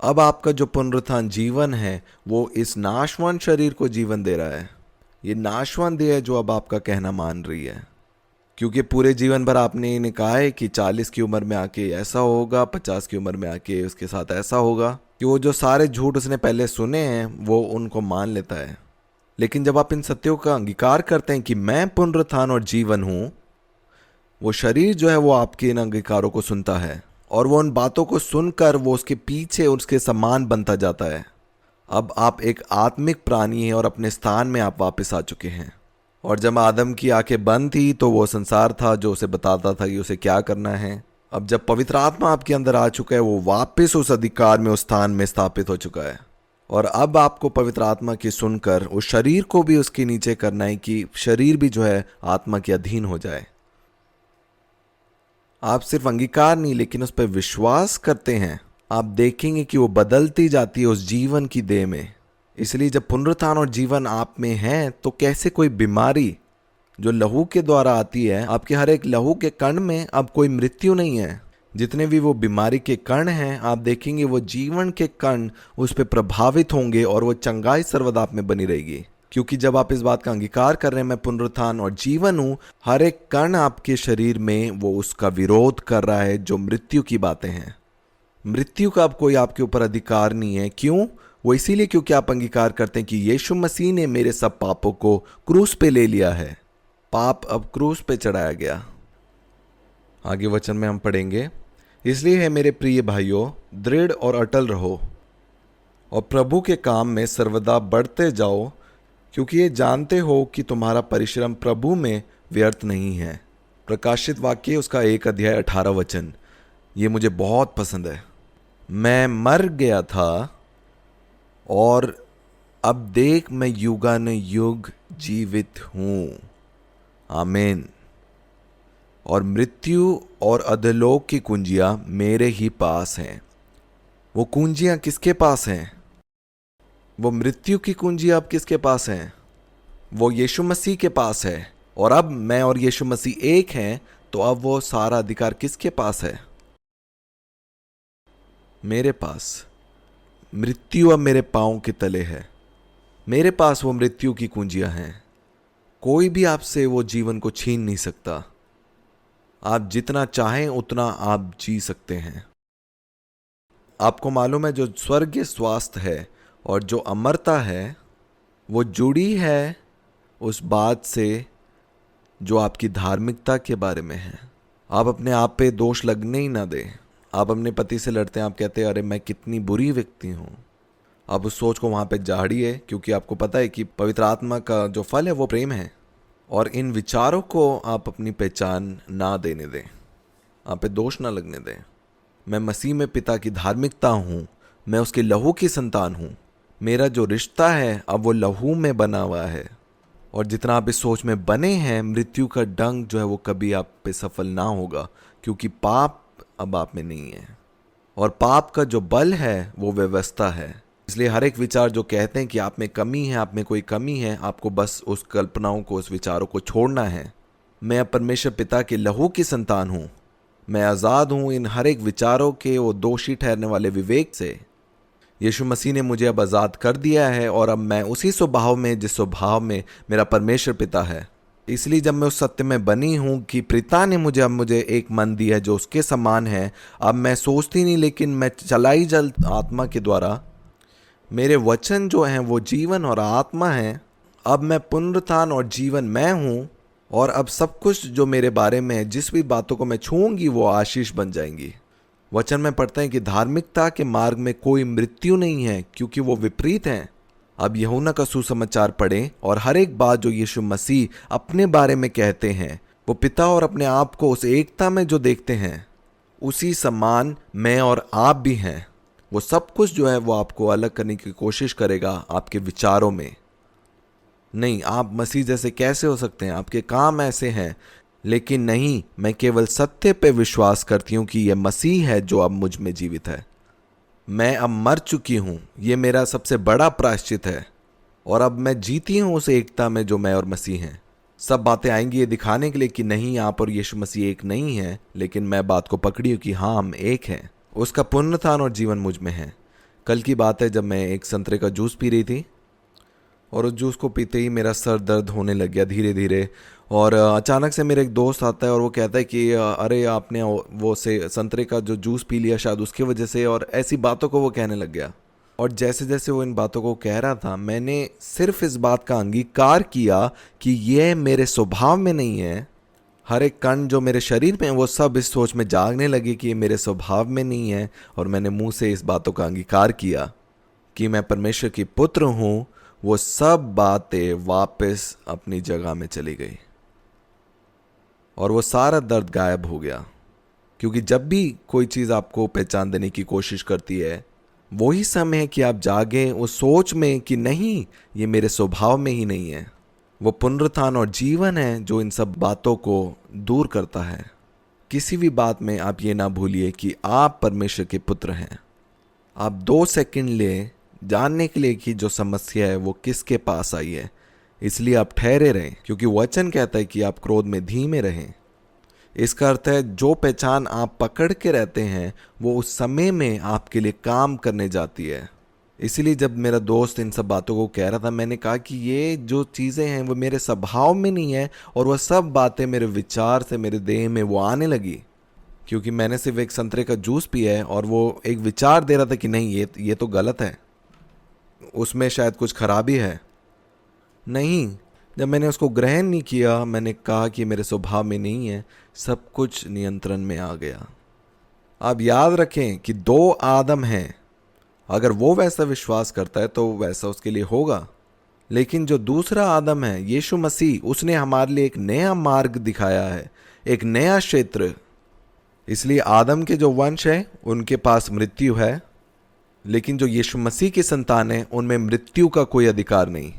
अब आपका जो पुनरुत्थान जीवन है वो इस नाशवान शरीर को जीवन दे रहा है। ये नाशवान देह है जो अब आपका कहना मान रही है, क्योंकि पूरे जीवन भर आपने इन्हें कहा है कि 40 की उम्र में आके ऐसा होगा, 50 की उम्र में आके उसके साथ ऐसा होगा, कि वो जो सारे झूठ उसने पहले सुने हैं वो उनको मान लेता है। लेकिन जब आप इन सत्यों का अंगीकार करते हैं कि मैं पुनरुत्थान और जीवन हूं, वो शरीर जो है वो आपके इन अंगीकारों को सुनता है और वो उन बातों को सुनकर वो उसके पीछे उसके समान बनता जाता है। अब आप एक आत्मिक प्राणी हैं और अपने स्थान में आप वापस आ चुके हैं। और जब आदम की आंखें बंद थी तो वो संसार था जो उसे बताता था कि उसे क्या करना है। अब जब पवित्र आत्मा आपके अंदर आ चुका है, वो वापस उस अधिकार में, उस स्थान में स्थापित हो चुका है। और अब आपको पवित्र आत्मा की सुनकर उस शरीर को भी उसके नीचे करना है कि शरीर भी जो है आत्मा के अधीन हो जाए। आप सिर्फ अंगीकार नहीं लेकिन उस पर विश्वास करते हैं, आप देखेंगे कि वो बदलती जाती है उस जीवन की देह में। इसलिए जब पुनरुत्थान और जीवन आप में है तो कैसे कोई बीमारी जो लहू के द्वारा आती है, आपके हर एक लहू के कण में अब कोई मृत्यु नहीं है। जितने भी वो बीमारी के कण हैं, आप देखेंगे वो जीवन के कण उस पर प्रभावित होंगे और वो चंगाई सर्वदा आप में बनी रहेगी। क्योंकि जब आप इस बात का अंगीकार कर रहे हैं मैं पुनरुत्थान और जीवन हूं, हर एक कण आपके शरीर में वो उसका विरोध कर रहा है जो मृत्यु की बातें हैं। मृत्यु का अब कोई आपके ऊपर अधिकार नहीं है। क्यों? वो इसीलिए क्योंकि आप अंगीकार करते हैं कि यीशु मसीह ने मेरे सब पापों को क्रूस पे ले लिया है। पाप अब क्रूस पे चढ़ाया गया। आगे वचन में हम पढ़ेंगे, इसलिए है मेरे प्रिय भाइयों, दृढ़ और अटल रहो और प्रभु के काम में सर्वदा बढ़ते जाओ, क्योंकि ये जानते हो कि तुम्हारा परिश्रम प्रभु में व्यर्थ नहीं है। प्रकाशित वाक्य उसका 1 अध्याय 18 वचन, ये मुझे बहुत पसंद है। मैं मर गया था और अब देख मैं युगानुयुग जीवित हूं। आमीन। और मृत्यु और अधोलोक की कुंजियां मेरे ही पास हैं। वो कुंजियां किसके पास हैं? वो मृत्यु की कुंजियां अब किसके पास हैं? वो यीशु मसीह के पास है। और अब मैं और यीशु मसीह एक हैं, तो अब वो सारा अधिकार किसके पास है? मेरे पास। मृत्यु अब मेरे पांव के तले है। मेरे पास वो मृत्यु की कुंजियां हैं। कोई भी आपसे वो जीवन को छीन नहीं सकता। आप जितना चाहें उतना आप जी सकते हैं। आपको मालूम है जो स्वर्गीय स्वास्थ्य है और जो अमरता है वो जुड़ी है उस बात से जो आपकी धार्मिकता के बारे में है। आप अपने आप पे दोष लगने ही ना दें। आप अपने पति से लड़ते हैं, आप कहते हैं अरे मैं कितनी बुरी व्यक्ति हूँ। आप उस सोच को वहाँ पे झाड़िए, क्योंकि आपको पता है कि पवित्र आत्मा का जो फल है वो प्रेम है। और इन विचारों को आप अपनी पहचान ना देने दें, आप पे दोष ना लगने दें। मैं मसीह में पिता की धार्मिकता हूँ, मैं उसके लहू की संतान हूँ। मेरा जो रिश्ता है अब वो लहू में बना हुआ है। और जितना आप इस सोच में बने हैं, मृत्यु का डंक जो है वो कभी आप पे सफल ना होगा, क्योंकि पाप अब आप में नहीं है। और पाप का जो बल है वो व्यवस्था है। इसलिए हर एक विचार जो कहते हैं कि आप में कमी है, आप में कोई कमी है, आपको बस उस कल्पनाओं को, उस विचारों को छोड़ना है। मैं परमेश्वर पिता के लहू की संतान हूँ। मैं आज़ाद हूँ इन हर एक विचारों के वो दोषी ठहरने वाले विवेक से। यीशु मसीह ने मुझे अब आज़ाद कर दिया है और अब मैं उसी स्वभाव में जिस स्वभाव में मेरा परमेश्वर पिता है। इसलिए जब मैं उस सत्य में बनी हूँ कि पिता ने मुझे एक मन दिया है जो उसके समान है, अब मैं सोचती नहीं लेकिन मैं चलाई जल आत्मा के द्वारा। मेरे वचन जो हैं वो जीवन और आत्मा हैं। अब मैं पुनरुत्थान और जीवन मैं हूँ। और अब सब कुछ जो मेरे बारे में है, जिस भी बातों को मैं छूऊंगी वो आशीष बन जाएंगी। वचन में पढ़ते हैं कि धार्मिकता के मार्ग में कोई मृत्यु नहीं है, क्योंकि वो विपरीत हैं। अब यूहन्ना का सुसमाचार पढ़ें और हर एक बात जो यीशु मसीह अपने बारे में कहते हैं, वो पिता और अपने आप को उस एकता में जो देखते हैं, उसी समान मैं और आप भी हैं। वो सब कुछ जो है वो आपको अलग करने की कोशिश करेगा आपके विचारों में। नहीं, आप मसीह जैसे कैसे हो सकते हैं, आपके काम ऐसे हैं। लेकिन नहीं, मैं केवल सत्य पे विश्वास करती हूँ कि यह मसीह है जो अब मुझ में जीवित है। मैं अब मर चुकी हूँ, ये मेरा सबसे बड़ा प्रायश्चित है। और अब मैं जीती हूँ उस एकता में जो मैं और मसीह हैं। सब बातें आएंगी ये दिखाने के लिए कि नहीं, आप और यीशु मसीह एक नहीं है, लेकिन मैं बात को पकड़ी हूँ कि हाँ, हम एक हैं। उसका पुनरुत्थान और जीवन मुझ में है। कल की बात है जब मैं एक संतरे का जूस पी रही थी और उस जूस को पीते ही मेरा सर दर्द होने लग गया धीरे धीरे। और अचानक से मेरा एक दोस्त आता है और वो कहता है कि अरे आपने वो से संतरे का जो जूस पी लिया शायद उसकी वजह से, और ऐसी बातों को वो कहने लग गया। और जैसे जैसे वो इन बातों को कह रहा था मैंने सिर्फ इस बात का अंगीकार किया कि ये मेरे स्वभाव में नहीं है। हर एक कण जो मेरे शरीर में है वो सब इस सोच में जागने लगे कि ये मेरे स्वभाव में नहीं है, और मैंने मुंह से इस बातों का अंगीकार किया कि मैं परमेश्वर की पुत्र हूँ। वो सब बातें वापस अपनी जगह में चली गई और वो सारा दर्द गायब हो गया। क्योंकि जब भी कोई चीज़ आपको पहचान देने की कोशिश करती है वही समय है कि आप जागें उस सोच में कि नहीं, ये मेरे स्वभाव में ही नहीं है। वो पुनरुत्थान और जीवन है जो इन सब बातों को दूर करता है। किसी भी बात में आप ये ना भूलिए कि आप परमेश्वर के पुत्र हैं। आप 2 सेकंड ले जानने के लिए कि जो समस्या है वो किसके पास आई है, इसलिए आप ठहरे रहें, क्योंकि वचन कहता है कि आप क्रोध में धीमे रहें। इसका अर्थ है जो पहचान आप पकड़ के रहते हैं वो उस समय में आपके लिए काम करने जाती है। इसीलिए जब मेरा दोस्त इन सब बातों को कह रहा था मैंने कहा कि ये जो चीज़ें हैं वो मेरे स्वभाव में नहीं है, और वह सब बातें मेरे विचार से मेरे देह में वो आने लगी। क्योंकि मैंने सिर्फ एक संतरे का जूस पिया है और वो एक विचार दे रहा था कि नहीं ये तो गलत है, उसमें शायद कुछ खराबी है। नहीं, जब मैंने उसको ग्रहण नहीं किया, मैंने कहा कि मेरे स्वभाव में नहीं है, सब कुछ नियंत्रण में आ गया। आप याद रखें कि 2 आदम हैं। अगर वो वैसा विश्वास करता है तो वैसा उसके लिए होगा। लेकिन जो दूसरा आदम है यीशु मसीह, उसने हमारे लिए एक नया मार्ग दिखाया है, एक नया क्षेत्र। इसलिए आदम के जो वंश है उनके पास मृत्यु है, लेकिन जो यीशु मसीह की संतान है उनमें मृत्यु का कोई अधिकार नहीं।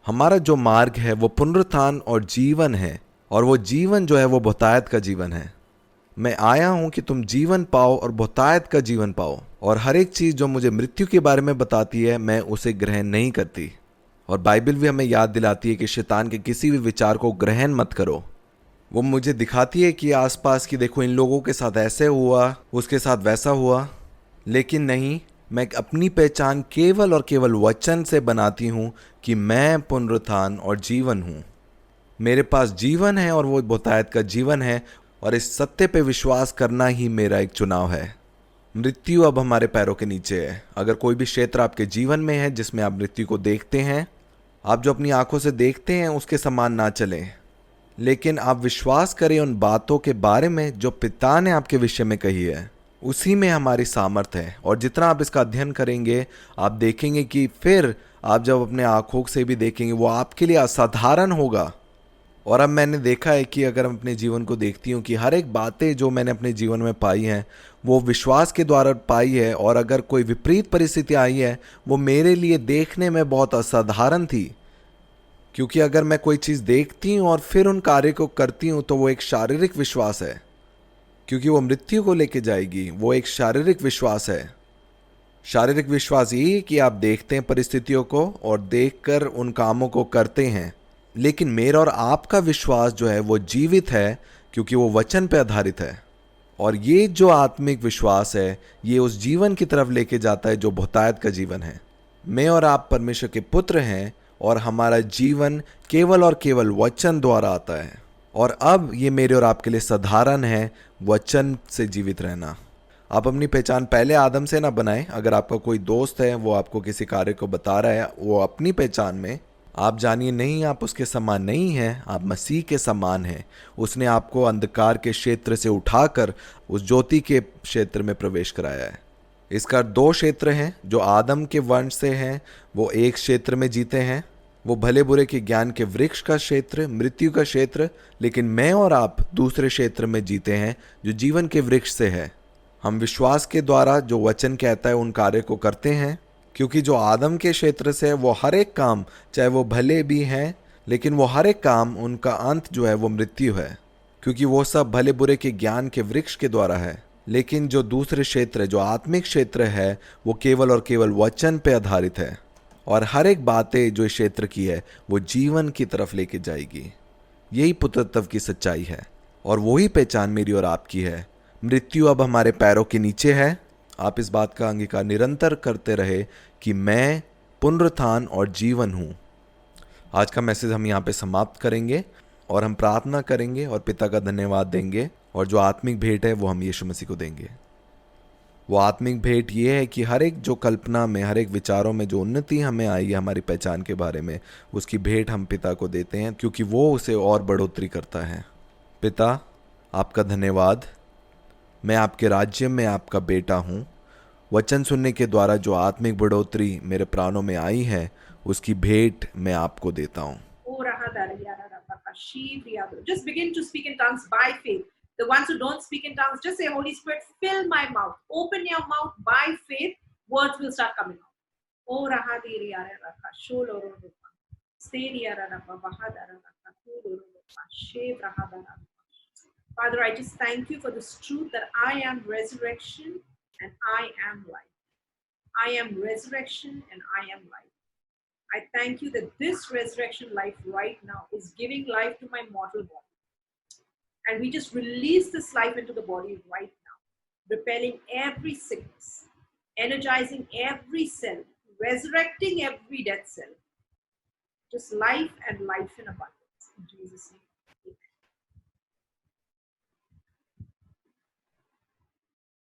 हमारा जो मार्ग है वो पुनरुत्थान और जीवन है, और वो जीवन जो है वो बहुतायत का जीवन है। मैं आया हूं कि तुम जीवन पाओ और बहुतायत का जीवन पाओ। और हर एक चीज़ जो मुझे मृत्यु के बारे में बताती है मैं उसे ग्रहण नहीं करती। और बाइबल भी हमें याद दिलाती है कि शैतान के किसी भी विचार को ग्रहण मत करो। वो मुझे दिखाती है कि आसपास की देखो इन लोगों के साथ ऐसे हुआ, उसके साथ वैसा हुआ, लेकिन नहीं, मैं अपनी पहचान केवल और केवल वचन से बनाती हूँ कि मैं पुनरुत्थान और जीवन हूँ। मेरे पास जीवन है और वो बहुतायत का जीवन है, और इस सत्य पे विश्वास करना ही मेरा एक चुनाव है। मृत्यु अब हमारे पैरों के नीचे है। अगर कोई भी क्षेत्र आपके जीवन में है जिसमें आप मृत्यु को देखते हैं, आप जो अपनी आंखों से देखते हैं उसके समान ना चलें, लेकिन आप विश्वास करें उन बातों के बारे में जो पिता ने आपके विषय में कही है। उसी में हमारी सामर्थ है, और जितना आप इसका अध्ययन करेंगे आप देखेंगे कि फिर आप जब अपने आंखों से भी देखेंगे वो आपके लिए असाधारण होगा। और अब मैंने देखा है कि अगर मैं अपने जीवन को देखती हूँ कि हर एक बातें जो मैंने अपने जीवन में पाई हैं वो विश्वास के द्वारा पाई है, और अगर कोई विपरीत परिस्थिति आई है वो मेरे लिए देखने में बहुत असाधारण थी। क्योंकि अगर मैं कोई चीज़ देखती हूँ और फिर उन कार्य को करती हूँ तो वो एक शारीरिक विश्वास है, क्योंकि वो मृत्यु को लेके जाएगी। वो एक शारीरिक विश्वास है। शारीरिक विश्वास यही है कि आप देखते हैं परिस्थितियों को और देखकर उन कामों को करते हैं। लेकिन मेरा और आपका विश्वास जो है वो जीवित है, क्योंकि वो वचन पे आधारित है। और ये जो आत्मिक विश्वास है ये उस जीवन की तरफ लेके जाता है जो बहुतायत का जीवन है। मैं और आप परमेश्वर के पुत्र हैं, और हमारा जीवन केवल और केवल वचन द्वारा आता है। और अब ये मेरे और आपके लिए साधारण है वचन से जीवित रहना। आप अपनी पहचान पहले आदम से ना बनाएं। अगर आपका कोई दोस्त है वो आपको किसी कार्य को बता रहा है वो अपनी पहचान में, आप जानिए नहीं, आप उसके समान नहीं हैं, आप मसीह के समान हैं। उसने आपको अंधकार के क्षेत्र से उठाकर उस ज्योति के क्षेत्र में प्रवेश कराया है। इसका 2 क्षेत्र हैं। जो आदम के वंश से हैं वो एक क्षेत्र में जीते हैं, वो भले बुरे के ज्ञान के वृक्ष का क्षेत्र, मृत्यु का क्षेत्र। लेकिन मैं और आप दूसरे क्षेत्र में जीते हैं जो जीवन के वृक्ष से है। हम विश्वास के द्वारा जो वचन कहता है उन कार्य को करते हैं, क्योंकि जो आदम के क्षेत्र से है वो हर एक काम, चाहे वो भले भी हैं, लेकिन वो हर एक काम उनका अंत जो है वो मृत्यु है, क्योंकि वो सब भले बुरे के ज्ञान के वृक्ष के द्वारा है। लेकिन जो दूसरे क्षेत्र है, जो आत्मिक क्षेत्र है, वो केवल और केवल वचन पे आधारित है, और हर एक बातें जो इस क्षेत्र की है वो जीवन की तरफ लेके जाएगी। यही पुत्रत्व की सच्चाई है, और वही पहचान मेरी और आपकी है। मृत्यु अब हमारे पैरों के नीचे है, आप इस बात का अंगीकार निरंतर करते रहे कि मैं पुनरुत्थान और जीवन हूँ। आज का मैसेज हम यहाँ पे समाप्त करेंगे और हम प्रार्थना करेंगे और पिता का धन्यवाद देंगे, और जो आत्मिक भेंट है वो हम यीशु मसीह को देंगे। वो आत्मिक भेंट ये है कि हर एक जो कल्पना में, हर एक विचारों में जो उन्नति हमें आई है हमारी पहचान के बारे में, उसकी भेंट हम पिता को देते हैं, क्योंकि वो उसे और बढ़ोतरी करता है। पिता, आपका धन्यवाद। मैं आपके राज्य में आपका बेटा हूँ। वचन सुनने के द्वारा जो आत्मिक बढ़ोतरी मेरे प्राणों में आई है, उसकी भेंट मैं आपको देता हूँ। Just begin to speak in tongues by faith. The ones who don't speak in tongues, just say, Holy Spirit, fill my mouth. Open your mouth by faith. Words will start coming out. Oh, Father, I just thank you for this truth that I am resurrection and I am life. I am resurrection and I am life. I thank you that this resurrection life right now is giving life to my mortal body. And we just release this life into the body right now, repelling every sickness, energizing every cell, resurrecting every dead cell. Just life and life in abundance. In Jesus' name.